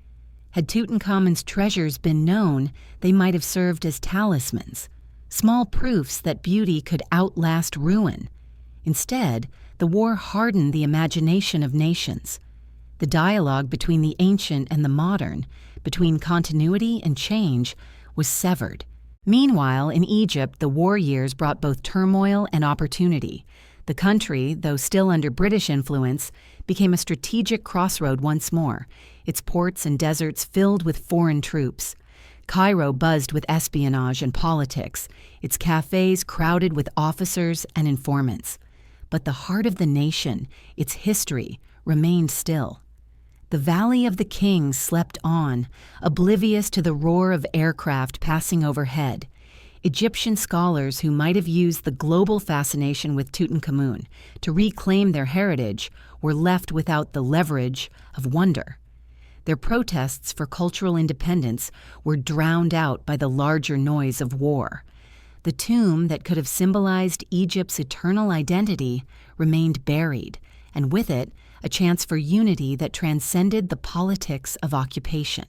Had Tutankhamun's treasures been known, they might have served as talismans, small proofs that beauty could outlast ruin. Instead, the war hardened the imagination of nations. The dialogue between the ancient and the modern, between continuity and change, was severed. Meanwhile, in Egypt, the war years brought both turmoil and opportunity. The country, though still under British influence, became a strategic crossroad once more, its ports and deserts filled with foreign troops. Cairo buzzed with espionage and politics, its cafes crowded with officers and informants. But the heart of the nation, its history, remained still. The Valley of the Kings slept on, oblivious to the roar of aircraft passing overhead. Egyptian scholars who might have used the global fascination with Tutankhamun to reclaim their heritage were left without the leverage of wonder. Their protests for cultural independence were drowned out by the larger noise of war. The tomb that could have symbolized Egypt's eternal identity remained buried, and with it, a chance for unity that transcended the politics of occupation.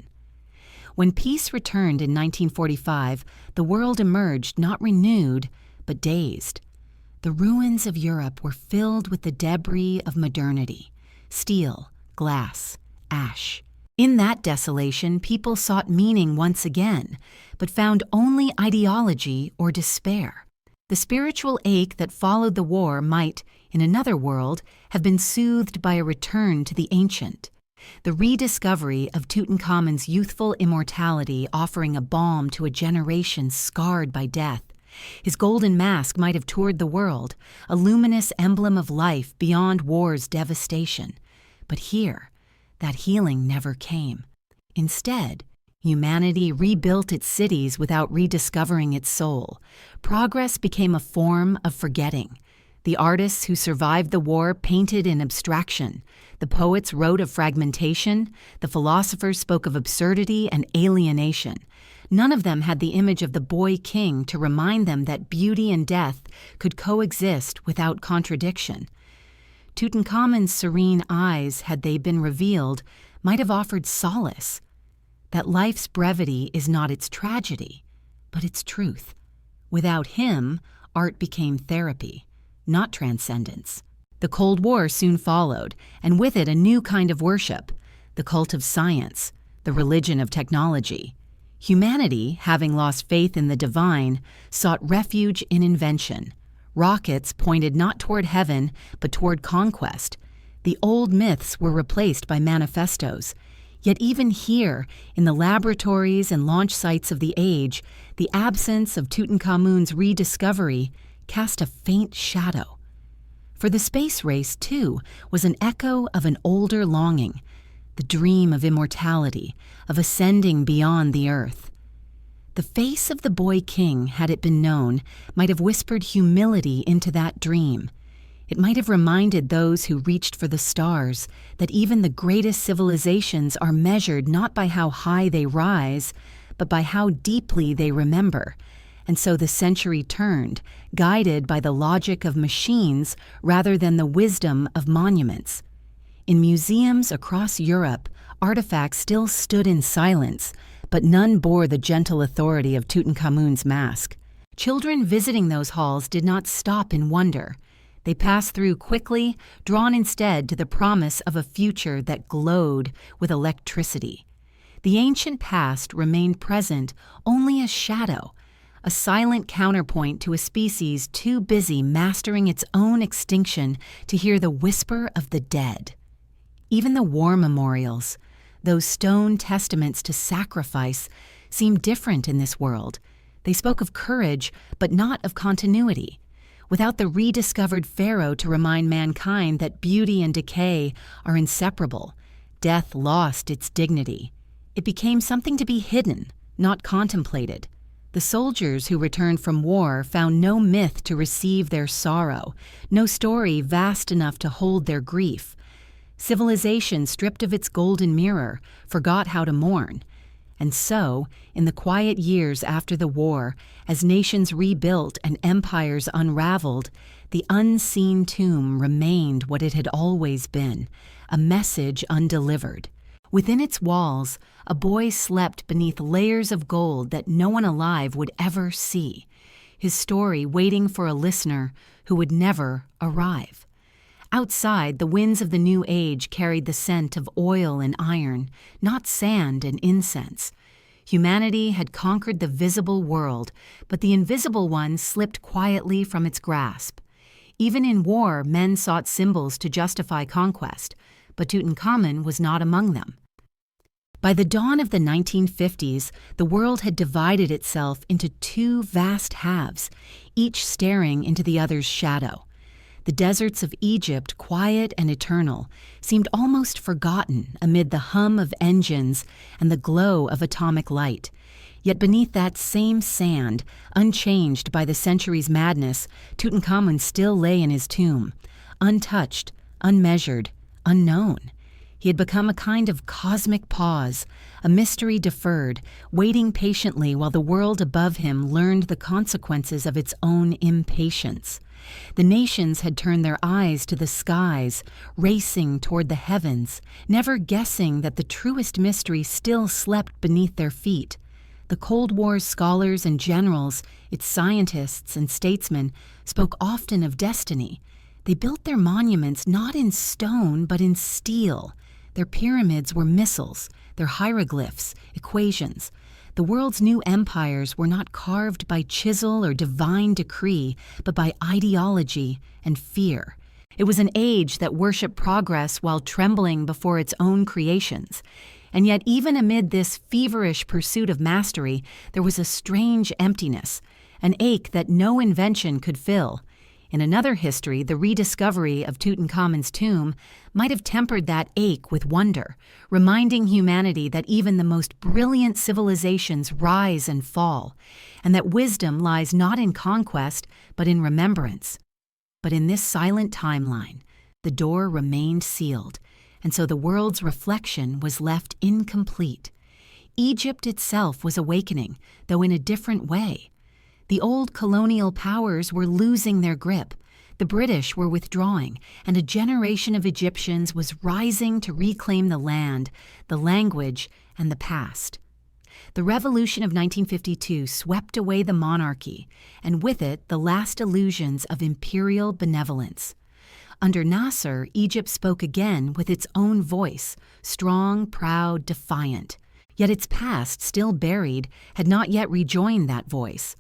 When peace returned in 1945, the world emerged not renewed, but dazed. The ruins of Europe were filled with the debris of modernity: steel, glass, ash. In that desolation, people sought meaning once again, but found only ideology or despair. The spiritual ache that followed the war might, in another world, have been soothed by a return to the ancient. The rediscovery of Tutankhamun's youthful immortality offering a balm to a generation scarred by death. His golden mask might have toured the world, a luminous emblem of life beyond war's devastation. But here, that healing never came. Instead, humanity rebuilt its cities without rediscovering its soul. Progress became a form of forgetting. The artists who survived the war painted in abstraction. The poets wrote of fragmentation. The philosophers spoke of absurdity and alienation. None of them had the image of the boy king to remind them that beauty and death could coexist without contradiction. Tutankhamun's serene eyes, had they been revealed, might have offered solace. That life's brevity is not its tragedy, but its truth. Without him, art became therapy, not transcendence. The Cold War soon followed, and with it a new kind of worship, the cult of science, the religion of technology. Humanity, having lost faith in the divine, sought refuge in invention. Rockets pointed not toward heaven, but toward conquest. The old myths were replaced by manifestos. Yet even here, in the laboratories and launch sites of the age, the absence of Tutankhamun's rediscovery cast a faint shadow. For the space race, too, was an echo of an older longing, the dream of immortality, of ascending beyond the earth. The face of the boy king, had it been known, might have whispered humility into that dream. It might have reminded those who reached for the stars that even the greatest civilizations are measured not by how high they rise, but by how deeply they remember. And so the century turned, guided by the logic of machines rather than the wisdom of monuments. In museums across Europe, artifacts still stood in silence, but none bore the gentle authority of Tutankhamun's mask. Children visiting those halls did not stop in wonder. They passed through quickly, drawn instead to the promise of a future that glowed with electricity. The ancient past remained present only as shadow, a silent counterpoint to a species too busy mastering its own extinction to hear the whisper of the dead. Even the war memorials, those stone testaments to sacrifice, seemed different in this world. They spoke of courage, but not of continuity. Without the rediscovered Pharaoh to remind mankind that beauty and decay are inseparable, death lost its dignity. It became something to be hidden, not contemplated. The soldiers who returned from war found no myth to receive their sorrow, no story vast enough to hold their grief. Civilization, stripped of its golden mirror, forgot how to mourn. And so, in the quiet years after the war, as nations rebuilt and empires unraveled, the unseen tomb remained what it had always been, a message undelivered. Within its walls, a boy slept beneath layers of gold that no one alive would ever see, his story waiting for a listener who would never arrive. Outside, the winds of the new age carried the scent of oil and iron, not sand and incense. Humanity had conquered the visible world, but the invisible one slipped quietly from its grasp. Even in war, men sought symbols to justify conquest, but Tutankhamun was not among them. By the dawn of the 1950s, the world had divided itself into two vast halves, each staring into the other's shadow. The deserts of Egypt, quiet and eternal, seemed almost forgotten amid the hum of engines and the glow of atomic light. Yet beneath that same sand, unchanged by the centuries' madness, Tutankhamun still lay in his tomb, untouched, unmeasured, unknown. He had become a kind of cosmic pause, a mystery deferred, waiting patiently while the world above him learned the consequences of its own impatience. The nations had turned their eyes to the skies, racing toward the heavens, never guessing that the truest mystery still slept beneath their feet. The Cold War's scholars and generals, its scientists and statesmen, spoke often of destiny. They built their monuments not in stone but in steel. Their pyramids were missiles, their hieroglyphs, equations. The world's new empires were not carved by chisel or divine decree, but by ideology and fear. It was an age that worshiped progress while trembling before its own creations. And yet, even amid this feverish pursuit of mastery, there was a strange emptiness, an ache that no invention could fill. In another history, the rediscovery of Tutankhamun's tomb might have tempered that ache with wonder, reminding humanity that even the most brilliant civilizations rise and fall, and that wisdom lies not in conquest, but in remembrance. But in this silent timeline, the door remained sealed, and so the world's reflection was left incomplete. Egypt itself was awakening, though in a different way. The old colonial powers were losing their grip. The British were withdrawing, and a generation of Egyptians was rising to reclaim the land, the language, and the past. The revolution of 1952 swept away the monarchy, and with it the last illusions of imperial benevolence. Under Nasser, Egypt spoke again with its own voice, strong, proud, defiant. Yet its past, still buried, had not yet rejoined that voice.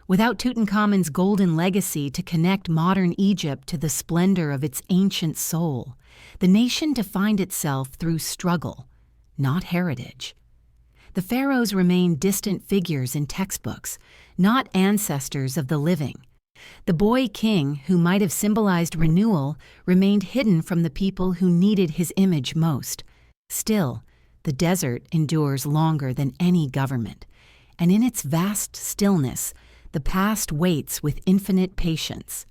Without Tutankhamun's golden legacy to connect modern Egypt to the splendor of its ancient soul, the nation defined itself through struggle, not heritage. The pharaohs remain distant figures in textbooks, not ancestors of the living. The boy king, who might have symbolized renewal, remained hidden from the people who needed his image most. Still, the desert endures longer than any government, and in its vast stillness, the past waits with infinite patience.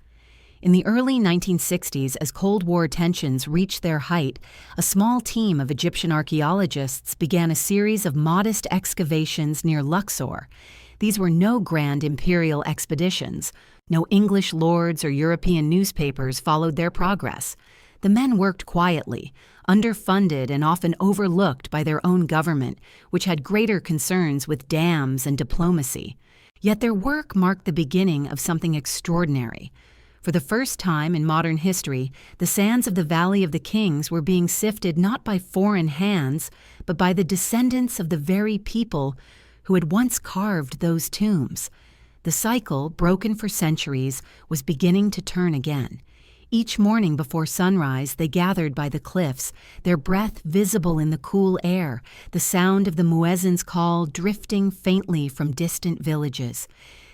In the early 1960s, as Cold War tensions reached their height, a small team of Egyptian archaeologists began a series of modest excavations near Luxor. These were no grand imperial expeditions. No English lords or European newspapers followed their progress. The men worked quietly, underfunded and often overlooked by their own government, which had greater concerns with dams and diplomacy. Yet their work marked the beginning of something extraordinary. For the first time in modern history, the sands of the Valley of the Kings were being sifted not by foreign hands, but by the descendants of the very people who had once carved those tombs. The cycle, broken for centuries, was beginning to turn again. Each morning before sunrise, they gathered by the cliffs, their breath visible in the cool air, the sound of the muezzin's call drifting faintly from distant villages.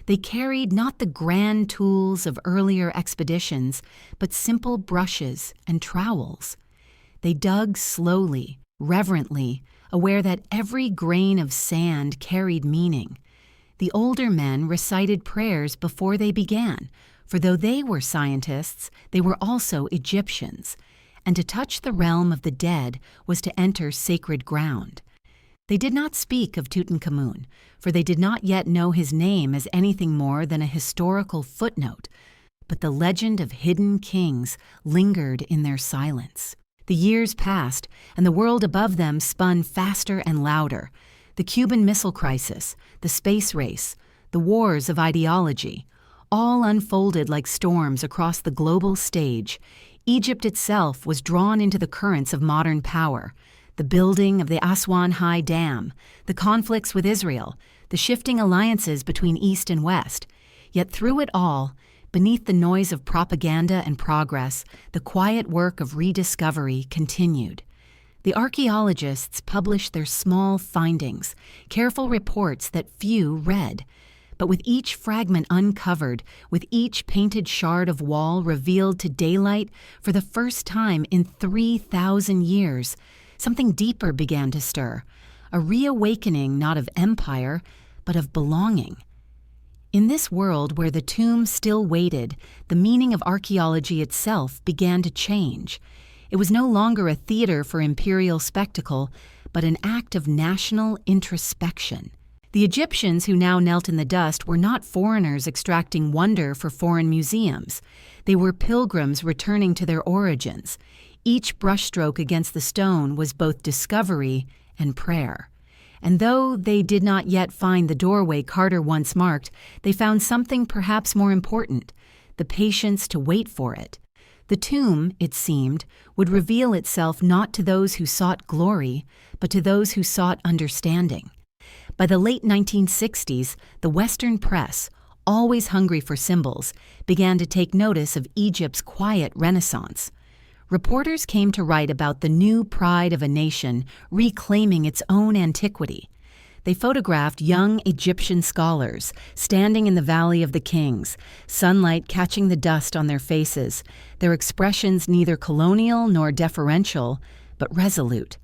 They carried not the grand tools of earlier expeditions, but simple brushes and trowels. They dug slowly, reverently, aware that every grain of sand carried meaning. The older men recited prayers before they began, for though they were scientists, they were also Egyptians, and to touch the realm of the dead was to enter sacred ground. They did not speak of Tutankhamun, for they did not yet know his name as anything more than a historical footnote, but the legend of hidden kings lingered in their silence. The years passed, and the world above them spun faster and louder. The Cuban Missile Crisis, the space race, the wars of ideology, all unfolded like storms across the global stage. Egypt itself was drawn into the currents of modern power. The building of the Aswan High Dam, the conflicts with Israel, the shifting alliances between East and West. Yet through it all, beneath the noise of propaganda and progress, the quiet work of rediscovery continued. The archaeologists published their small findings, careful reports that few read. But with each fragment uncovered, with each painted shard of wall revealed to daylight for the first time in 3,000 years, something deeper began to stir, a reawakening not of empire, but of belonging. In this world where the tomb still waited, the meaning of archaeology itself began to change. It was no longer a theater for imperial spectacle, but an act of national introspection. The Egyptians who now knelt in the dust were not foreigners extracting wonder for foreign museums. They were pilgrims returning to their origins. Each brushstroke against the stone was both discovery and prayer. And though they did not yet find the doorway Carter once marked, they found something perhaps more important, the patience to wait for it. The tomb, it seemed, would reveal itself not to those who sought glory, but to those who sought understanding. By the late 1960s, the Western press, always hungry for symbols, began to take notice of Egypt's quiet renaissance. Reporters came to write about the new pride of a nation reclaiming its own antiquity. They photographed young Egyptian scholars standing in the Valley of the Kings, sunlight catching the dust on their faces, their expressions neither colonial nor deferential, but resolute.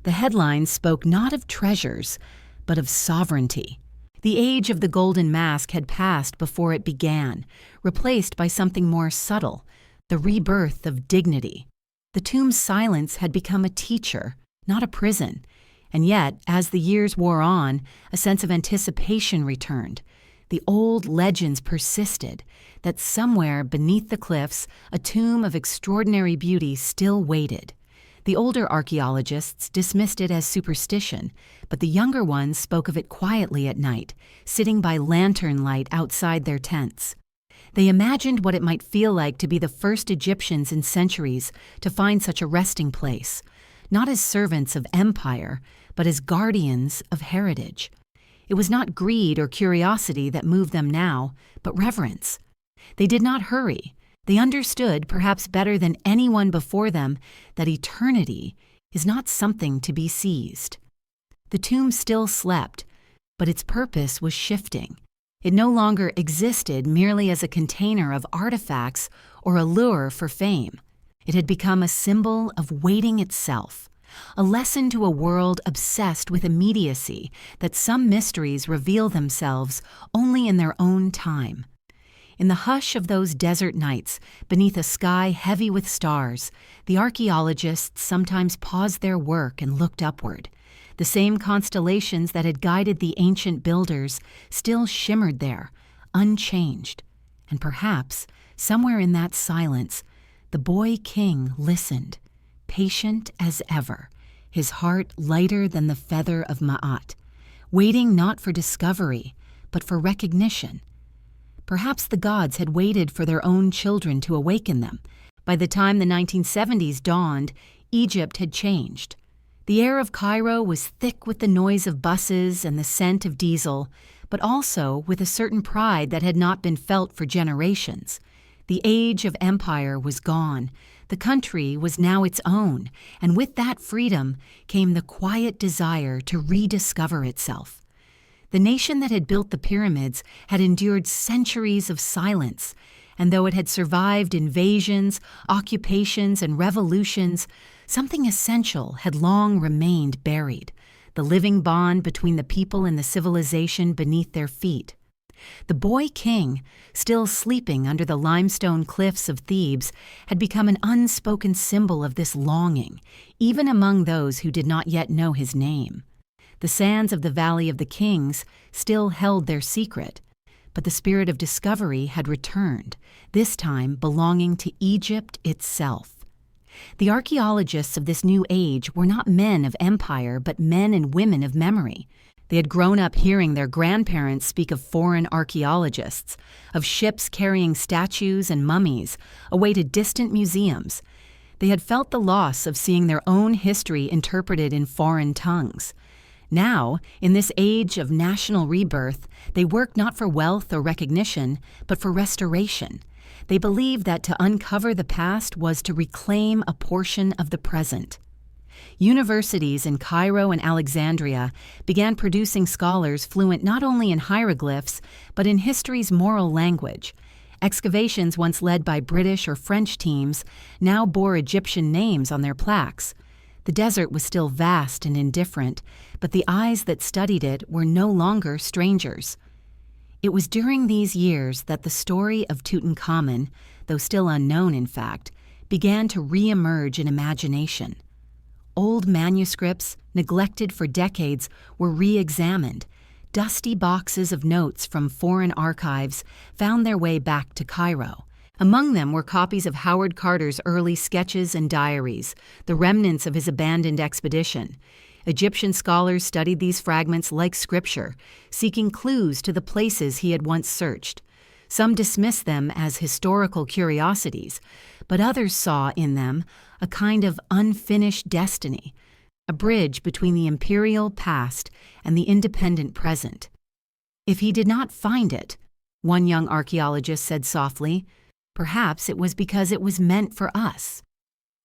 The headlines spoke not of treasures, but of sovereignty. The age of the golden mask had passed before it began, replaced by something more subtle, the rebirth of dignity. The tomb's silence had become a teacher, not a prison, and yet, as the years wore on, a sense of anticipation returned. The old legends persisted, that somewhere beneath the cliffs, a tomb of extraordinary beauty still waited. The older archaeologists dismissed it as superstition, but the younger ones spoke of it quietly at night, sitting by lantern light outside their tents. They imagined what it might feel like to be the first Egyptians in centuries to find such a resting place, not as servants of empire, but as guardians of heritage. It was not greed or curiosity that moved them now, but reverence. They did not hurry. They understood, perhaps better than anyone before them, that eternity is not something to be seized. The tomb still slept, but its purpose was shifting. It no longer existed merely as a container of artifacts or a lure for fame. It had become a symbol of waiting itself, a lesson to a world obsessed with immediacy, that some mysteries reveal themselves only in their own time. In the hush of those desert nights, beneath a sky heavy with stars, the archaeologists sometimes paused their work and looked upward. The same constellations that had guided the ancient builders still shimmered there, unchanged. And perhaps, somewhere in that silence, the boy king listened, patient as ever, his heart lighter than the feather of Ma'at, waiting not for discovery, but for recognition. Perhaps the gods had waited for their own children to awaken them. By the time the 1970s dawned, Egypt had changed. The air of Cairo was thick with the noise of buses and the scent of diesel, but also with a certain pride that had not been felt for generations. The age of empire was gone. The country was now its own, and with that freedom came the quiet desire to rediscover itself. The nation that had built the pyramids had endured centuries of silence, and though it had survived invasions, occupations, and revolutions, something essential had long remained buried, the living bond between the people and the civilization beneath their feet. The boy king, still sleeping under the limestone cliffs of Thebes, had become an unspoken symbol of this longing, even among those who did not yet know his name. The sands of the Valley of the Kings still held their secret, but the spirit of discovery had returned, this time belonging to Egypt itself. The archaeologists of this new age were not men of empire, but men and women of memory. They had grown up hearing their grandparents speak of foreign archaeologists, of ships carrying statues and mummies away to distant museums. They had felt the loss of seeing their own history interpreted in foreign tongues. Now, in this age of national rebirth, they work not for wealth or recognition, but for restoration. They believed that to uncover the past was to reclaim a portion of the present. Universities in Cairo and Alexandria began producing scholars fluent not only in hieroglyphs, but in history's moral language. Excavations once led by British or French teams now bore Egyptian names on their plaques. The desert was still vast and indifferent, but the eyes that studied it were no longer strangers. It was during these years that the story of Tutankhamun, though still unknown in fact, began to re-emerge in imagination. Old manuscripts, neglected for decades, were re-examined. Dusty boxes of notes from foreign archives found their way back to Cairo. Among them were copies of Howard Carter's early sketches and diaries, the remnants of his abandoned expedition. Egyptian scholars studied these fragments like scripture, seeking clues to the places he had once searched. Some dismissed them as historical curiosities, but others saw in them a kind of unfinished destiny, a bridge between the imperial past and the independent present. If he did not find it, one young archaeologist said softly, perhaps it was because it was meant for us.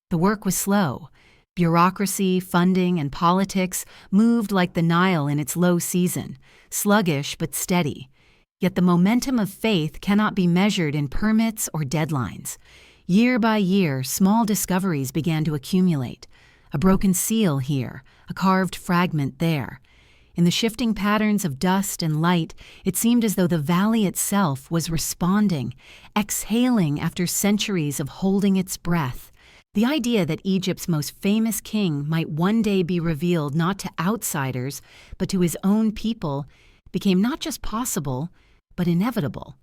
The work was slow. Bureaucracy, funding, and politics moved like the Nile in its low season, sluggish but steady. Yet the momentum of faith cannot be measured in permits or deadlines. Year by year, small discoveries began to accumulate. A broken seal here, a carved fragment there. In the shifting patterns of dust and light, it seemed as though the valley itself was responding, exhaling after centuries of holding its breath. The idea that Egypt's most famous king might one day be revealed not to outsiders, but to his own people, became not just possible, but inevitable.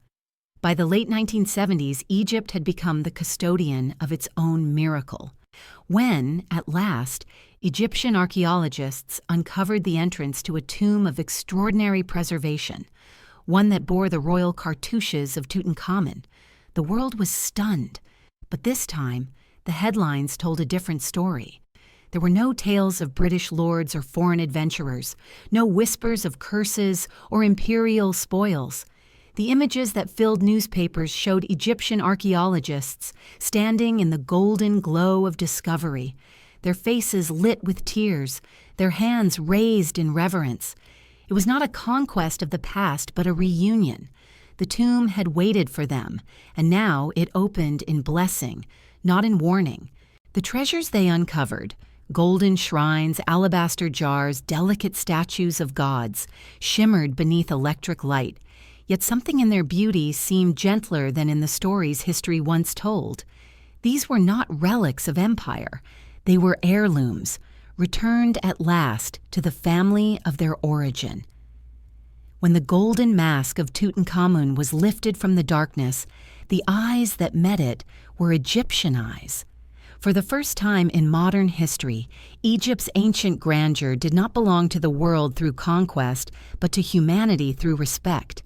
By the late 1970s, Egypt had become the custodian of its own miracle. When, at last, Egyptian archaeologists uncovered the entrance to a tomb of extraordinary preservation, one that bore the royal cartouches of Tutankhamun, the world was stunned. But this time, the headlines told a different story. There were no tales of British lords or foreign adventurers, no whispers of curses or imperial spoils. The images that filled newspapers showed Egyptian archaeologists standing in the golden glow of discovery, their faces lit with tears, their hands raised in reverence. It was not a conquest of the past, but a reunion. The tomb had waited for them, and now it opened in blessing, not in warning. The treasures they uncovered, golden shrines, alabaster jars, delicate statues of gods, shimmered beneath electric light. Yet something in their beauty seemed gentler than in the stories history once told. These were not relics of empire. They were heirlooms, returned at last to the family of their origin. When the golden mask of Tutankhamun was lifted from the darkness, the eyes that met it were Egyptian eyes. For the first time in modern history, Egypt's ancient grandeur did not belong to the world through conquest, but to humanity through respect.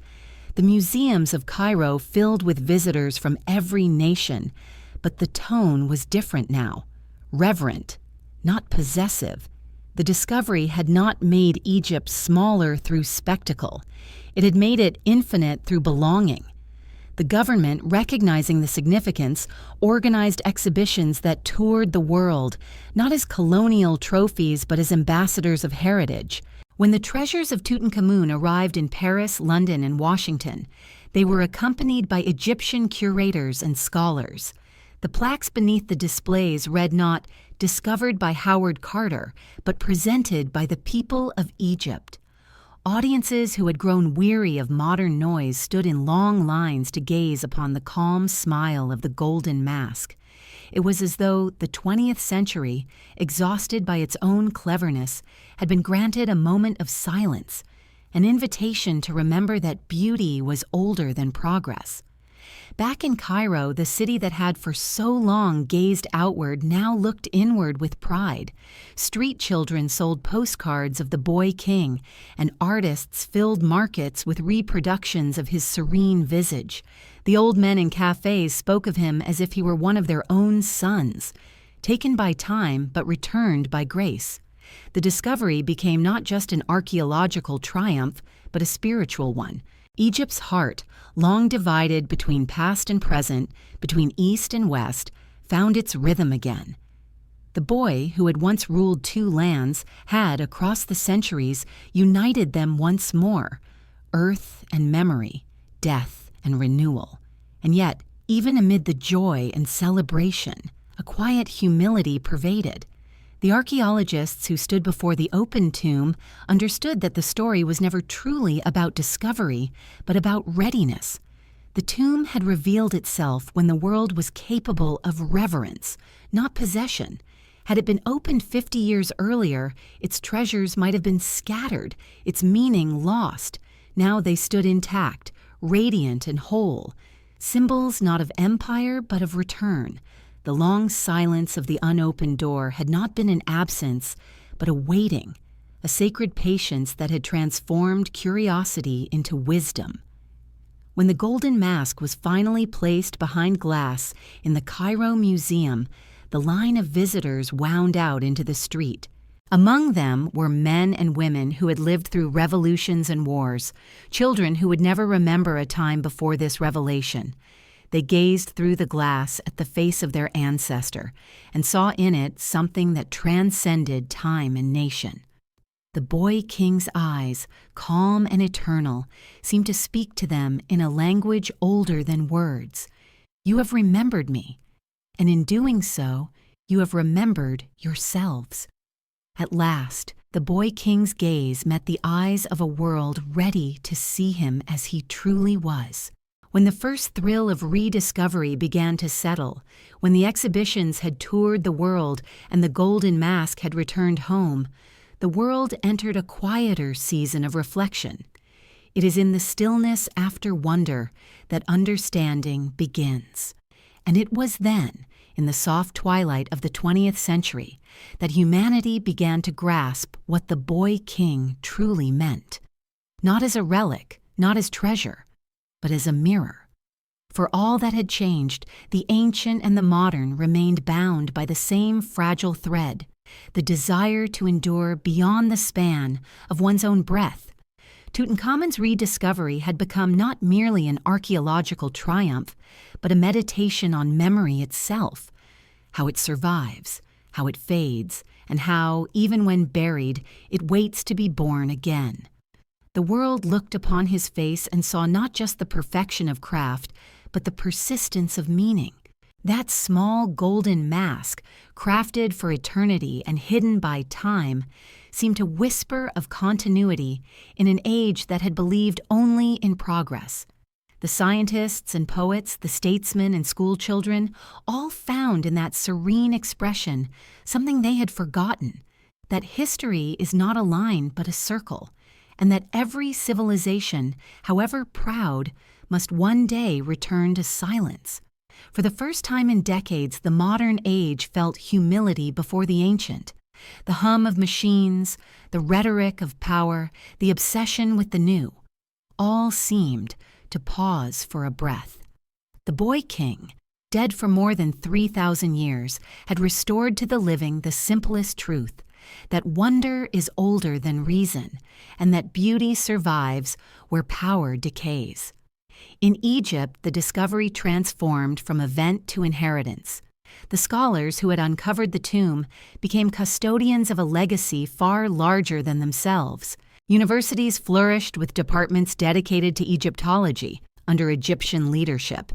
The museums of Cairo filled with visitors from every nation, but the tone was different now, reverent, not possessive. The discovery had not made Egypt smaller through spectacle. It had made it infinite through belonging. The government, recognizing the significance, organized exhibitions that toured the world, not as colonial trophies but as ambassadors of heritage. When the treasures of Tutankhamun arrived in Paris, London, and Washington, they were accompanied by Egyptian curators and scholars. The plaques beneath the displays read not "discovered by Howard Carter," but "presented by the people of Egypt." Audiences who had grown weary of modern noise stood in long lines to gaze upon the calm smile of the golden mask. It was as though the 20th century, exhausted by its own cleverness, had been granted a moment of silence, an invitation to remember that beauty was older than progress. Back in Cairo, the city that had for so long gazed outward now looked inward with pride. Street children sold postcards of the boy king, and artists filled markets with reproductions of his serene visage. The old men in cafes spoke of him as if he were one of their own sons, taken by time but returned by grace. The discovery became not just an archaeological triumph, but a spiritual one. Egypt's heart, long divided between past and present, between East and West, found its rhythm again. The boy, who had once ruled two lands, had, across the centuries, united them once more: earth and memory, death and renewal. And yet, even amid the joy and celebration, a quiet humility pervaded. The archaeologists who stood before the open tomb understood that the story was never truly about discovery, but about readiness. The tomb had revealed itself when the world was capable of reverence, not possession. Had it been opened 50 years earlier, its treasures might have been scattered, its meaning lost. Now they stood intact, radiant and whole, symbols not of empire but of return. The long silence of the unopened door had not been an absence, but a waiting, a sacred patience that had transformed curiosity into wisdom. When the golden mask was finally placed behind glass in the Cairo Museum, the line of visitors wound out into the street. Among them were men and women who had lived through revolutions and wars, children who would never remember a time before this revelation. They gazed through the glass at the face of their ancestor and saw in it something that transcended time and nation. The boy king's eyes, calm and eternal, seemed to speak to them in a language older than words. "You have remembered me, and in doing so, you have remembered yourselves." At last, the boy king's gaze met the eyes of a world ready to see him as he truly was. When the first thrill of rediscovery began to settle, when the exhibitions had toured the world and the golden mask had returned home, the world entered a quieter season of reflection. It is in the stillness after wonder that understanding begins. And it was then, in the soft twilight of the 20th century, that humanity began to grasp what the boy king truly meant. Not as a relic, not as treasure, but as a mirror. For all that had changed, the ancient and the modern remained bound by the same fragile thread, the desire to endure beyond the span of one's own breath. Tutankhamun's rediscovery had become not merely an archaeological triumph, but a meditation on memory itself, how it survives, how it fades, and how, even when buried, it waits to be born again. The world looked upon his face and saw not just the perfection of craft, but the persistence of meaning. That small golden mask, crafted for eternity and hidden by time, seemed to whisper of continuity in an age that had believed only in progress. The scientists and poets, the statesmen and schoolchildren, all found in that serene expression something they had forgotten, that history is not a line but a circle, and that every civilization, however proud, must one day return to silence. For the first time in decades, the modern age felt humility before the ancient. The hum of machines, the rhetoric of power, the obsession with the new, all seemed to pause for a breath. The boy king, dead for more than 3,000 years, had restored to the living the simplest truth, that wonder is older than reason, and that beauty survives where power decays. In Egypt, the discovery transformed from event to inheritance. The scholars who had uncovered the tomb became custodians of a legacy far larger than themselves. Universities flourished with departments dedicated to Egyptology under Egyptian leadership.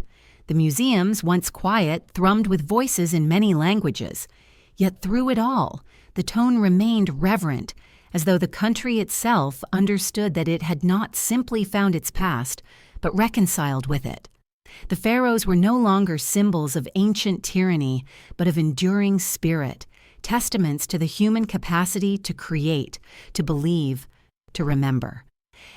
The museums, once quiet, thrummed with voices in many languages. Yet through it all, the tone remained reverent, as though the country itself understood that it had not simply found its past, but reconciled with it. The pharaohs were no longer symbols of ancient tyranny, but of enduring spirit, testaments to the human capacity to create, to believe, to remember.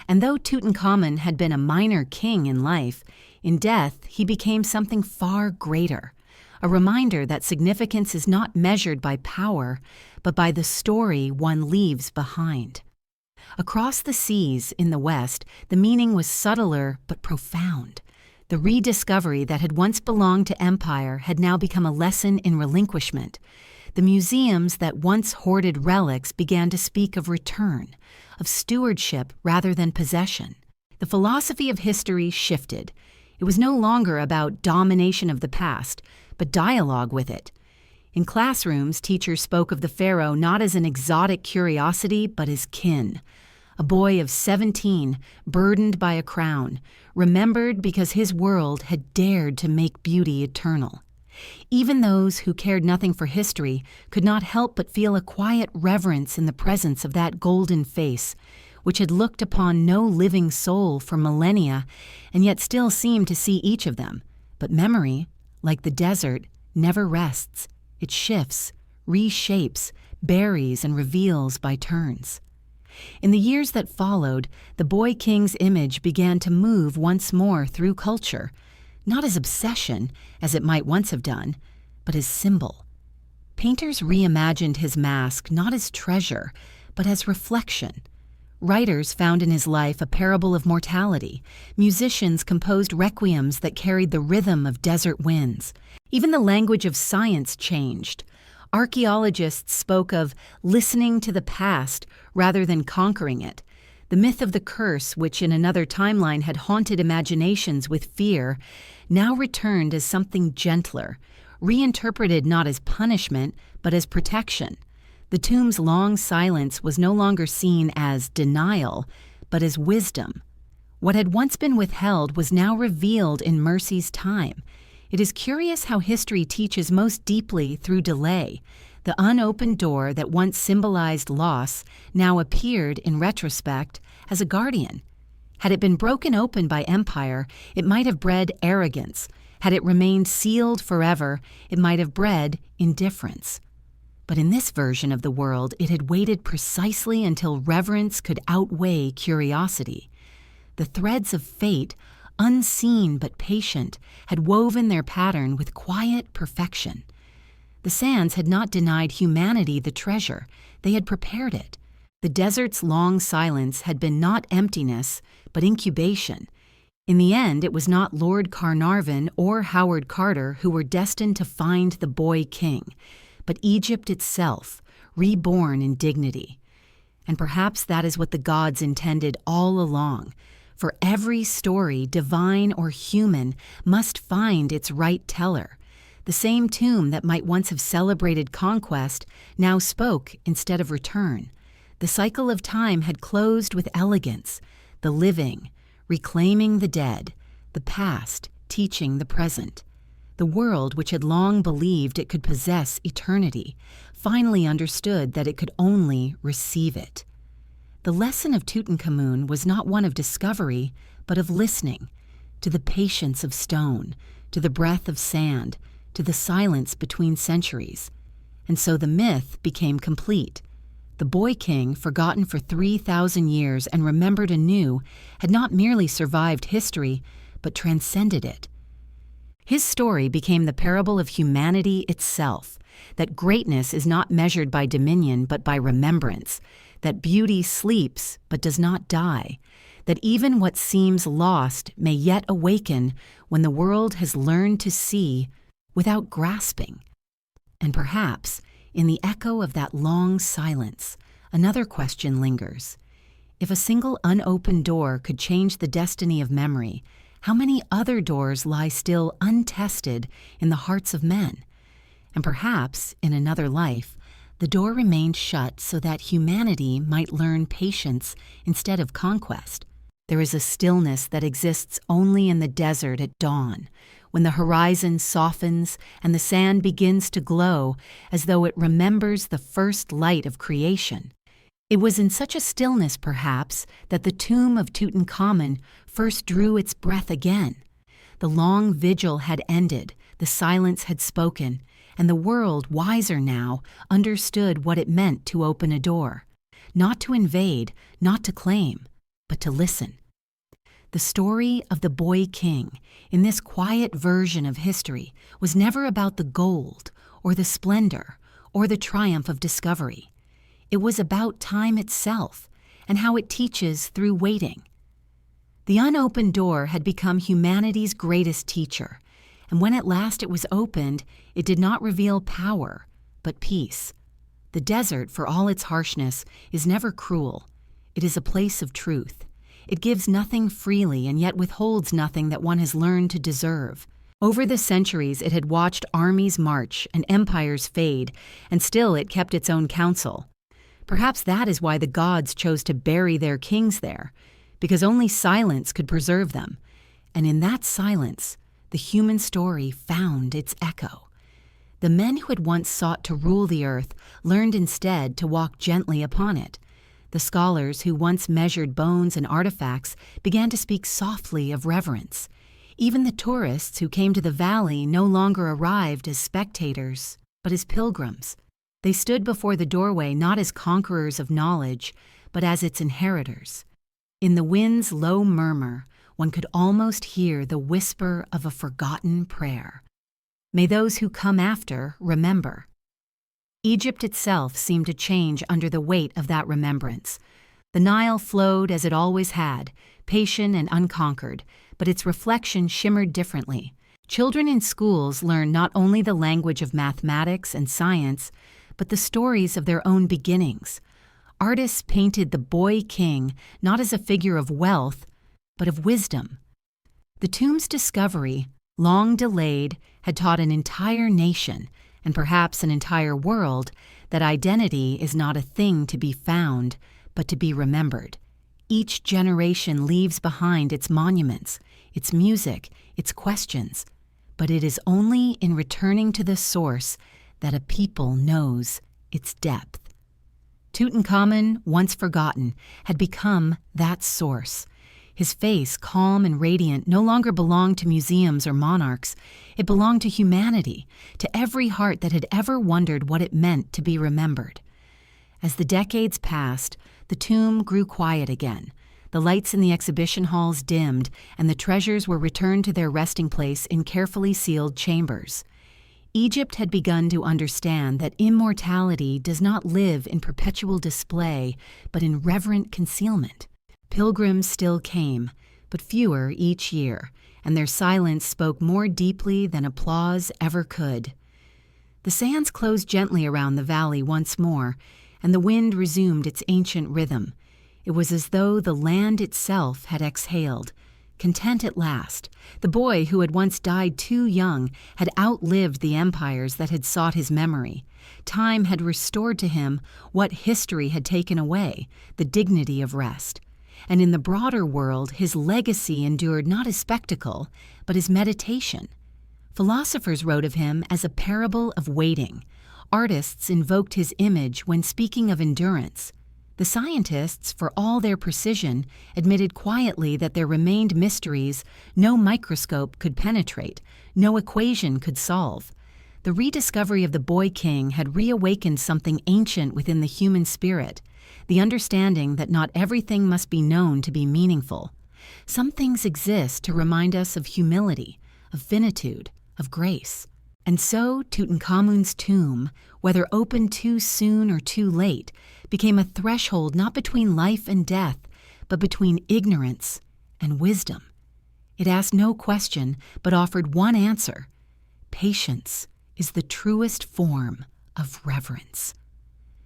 And though Tutankhamun had been a minor king in life, in death he became something far greater, a reminder that significance is not measured by power, but by the story one leaves behind. Across the seas in the West, the meaning was subtler but profound. The rediscovery that had once belonged to empire had now become a lesson in relinquishment. The museums that once hoarded relics began to speak of return, of stewardship rather than possession. The philosophy of history shifted. It was no longer about domination of the past, but dialogue with it. In classrooms, teachers spoke of the Pharaoh not as an exotic curiosity, but as kin. A boy of 17, burdened by a crown, remembered because his world had dared to make beauty eternal. Even those who cared nothing for history could not help but feel a quiet reverence in the presence of that golden face, which had looked upon no living soul for millennia, and yet still seemed to see each of them. But memory, like the desert, never rests. It shifts, reshapes, buries, and reveals by turns. In the years that followed, the boy king's image began to move once more through culture, not as obsession, as it might once have done, but as symbol. Painters reimagined his mask not as treasure, but as reflection. Writers found in his life a parable of mortality. Musicians composed requiems that carried the rhythm of desert winds. Even the language of science changed. Archaeologists spoke of listening to the past rather than conquering it. The myth of the curse, which in another timeline had haunted imaginations with fear, now returned as something gentler, reinterpreted not as punishment, but as protection. The tomb's long silence was no longer seen as denial, but as wisdom. What had once been withheld was now revealed in mercy's time. It is curious how history teaches most deeply through delay. The unopened door that once symbolized loss now appeared, in retrospect, as a guardian. Had it been broken open by empire, it might have bred arrogance. Had it remained sealed forever, it might have bred indifference. But in this version of the world, it had waited precisely until reverence could outweigh curiosity. The threads of fate, unseen but patient, had woven their pattern with quiet perfection. The sands had not denied humanity the treasure, they had prepared it. The desert's long silence had been not emptiness, but incubation. In the end, it was not Lord Carnarvon or Howard Carter who were destined to find the boy king, but Egypt itself, reborn in dignity. And perhaps that is what the gods intended all along. For every story, divine or human, must find its right teller. The same tomb that might once have celebrated conquest now spoke instead of return. The cycle of time had closed with elegance, the living reclaiming the dead, the past teaching the present. The world, which had long believed it could possess eternity, finally understood that it could only receive it. The lesson of Tutankhamun was not one of discovery, but of listening, to the patience of stone, to the breath of sand, to the silence between centuries. And so the myth became complete. The boy king, forgotten for 3,000 years and remembered anew, had not merely survived history, but transcended it. His story became the parable of humanity itself, that greatness is not measured by dominion but by remembrance, that beauty sleeps but does not die, that even what seems lost may yet awaken when the world has learned to see without grasping. And perhaps, in the echo of that long silence, another question lingers. If a single unopened door could change the destiny of memory, how many other doors lie still untested in the hearts of men? And perhaps, in another life, the door remained shut so that humanity might learn patience instead of conquest. There is a stillness that exists only in the desert at dawn, when the horizon softens and the sand begins to glow as though it remembers the first light of creation. It was in such a stillness, perhaps, that the tomb of Tutankhamun first drew its breath again. The long vigil had ended, the silence had spoken, and the world, wiser now, understood what it meant to open a door. Not to invade, not to claim, but to listen. The story of the boy king, in this quiet version of history, was never about the gold, or the splendor, or the triumph of discovery. It was about time itself, and how it teaches through waiting. The unopened door had become humanity's greatest teacher, and when at last it was opened, it did not reveal power, but peace. The desert, for all its harshness, is never cruel. It is a place of truth. It gives nothing freely and yet withholds nothing that one has learned to deserve. Over the centuries, it had watched armies march and empires fade, and still it kept its own counsel. Perhaps that is why the gods chose to bury their kings there, because only silence could preserve them. And in that silence, the human story found its echo. The men who had once sought to rule the earth learned instead to walk gently upon it. The scholars who once measured bones and artifacts began to speak softly of reverence. Even the tourists who came to the valley no longer arrived as spectators, but as pilgrims. They stood before the doorway not as conquerors of knowledge, but as its inheritors. In the wind's low murmur, one could almost hear the whisper of a forgotten prayer. May those who come after remember. Egypt itself seemed to change under the weight of that remembrance. The Nile flowed as it always had, patient and unconquered, but its reflection shimmered differently. Children in schools learn not only the language of mathematics and science, but the stories of their own beginnings. Artists painted the boy king not as a figure of wealth, but of wisdom. The tomb's discovery, long delayed, had taught an entire nation, and perhaps an entire world, that identity is not a thing to be found, but to be remembered. Each generation leaves behind its monuments, its music, its questions, but it is only in returning to the source that a people knows its depth. Tutankhamun, once forgotten, had become that source. His face, calm and radiant, no longer belonged to museums or monarchs. It belonged to humanity, to every heart that had ever wondered what it meant to be remembered. As the decades passed, the tomb grew quiet again. The lights in the exhibition halls dimmed, and the treasures were returned to their resting place in carefully sealed chambers. Egypt had begun to understand that immortality does not live in perpetual display, but in reverent concealment. Pilgrims still came, but fewer each year, and their silence spoke more deeply than applause ever could. The sands closed gently around the valley once more, and the wind resumed its ancient rhythm. It was as though the land itself had exhaled, content at last. The boy who had once died too young had outlived the empires that had sought his memory. Time had restored to him what history had taken away, the dignity of rest. And in the broader world, his legacy endured not as spectacle, but as meditation. Philosophers wrote of him as a parable of waiting. Artists invoked his image when speaking of endurance. The scientists, for all their precision, admitted quietly that there remained mysteries no microscope could penetrate, no equation could solve. The rediscovery of the boy king had reawakened something ancient within the human spirit, the understanding that not everything must be known to be meaningful. Some things exist to remind us of humility, of finitude, of grace. And so Tutankhamun's tomb, whether opened too soon or too late, became a threshold not between life and death, but between ignorance and wisdom. It asked no question, but offered one answer. Patience is the truest form of reverence.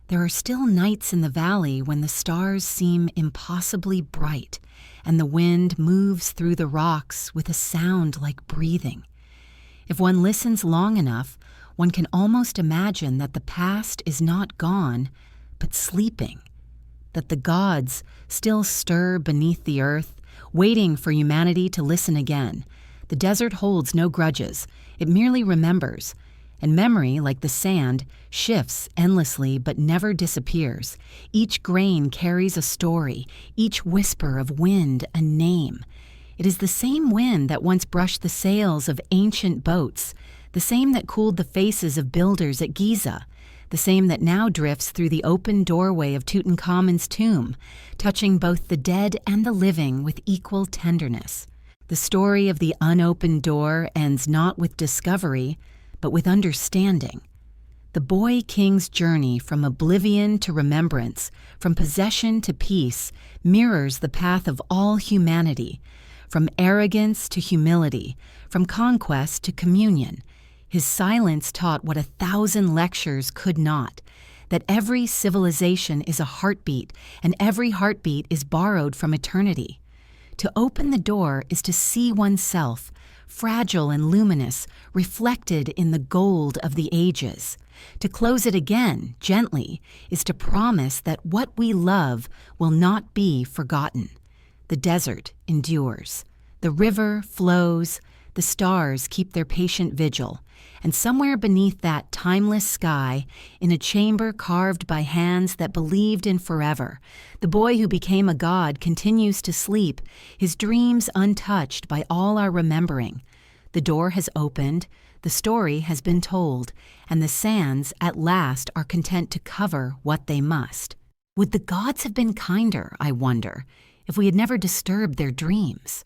There are still nights in the valley when the stars seem impossibly bright, and the wind moves through the rocks with a sound like breathing. If one listens long enough, one can almost imagine that the past is not gone, but sleeping, that the gods still stir beneath the earth, waiting for humanity to listen again. The desert holds no grudges, it merely remembers, and memory, like the sand, shifts endlessly but never disappears. Each grain carries a story, each whisper of wind a name. It is the same wind that once brushed the sails of ancient boats, the same that cooled the faces of builders at Giza, the same that now drifts through the open doorway of Tutankhamun's tomb, touching both the dead and the living with equal tenderness. The story of the unopened door ends not with discovery, but with understanding. The boy king's journey from oblivion to remembrance, from possession to peace, mirrors the path of all humanity, from arrogance to humility, from conquest to communion. His silence taught what 1,000 lectures could not, that every civilization is a heartbeat, and every heartbeat is borrowed from eternity. To open the door is to see oneself, fragile and luminous, reflected in the gold of the ages. To close it again, gently, is to promise that what we love will not be forgotten. The desert endures. The river flows. The stars keep their patient vigil. And somewhere beneath that timeless sky, in a chamber carved by hands that believed in forever, the boy who became a god continues to sleep, his dreams untouched by all our remembering. The door has opened, the story has been told, and the sands at last are content to cover what they must. Would the gods have been kinder, I wonder, if we had never disturbed their dreams?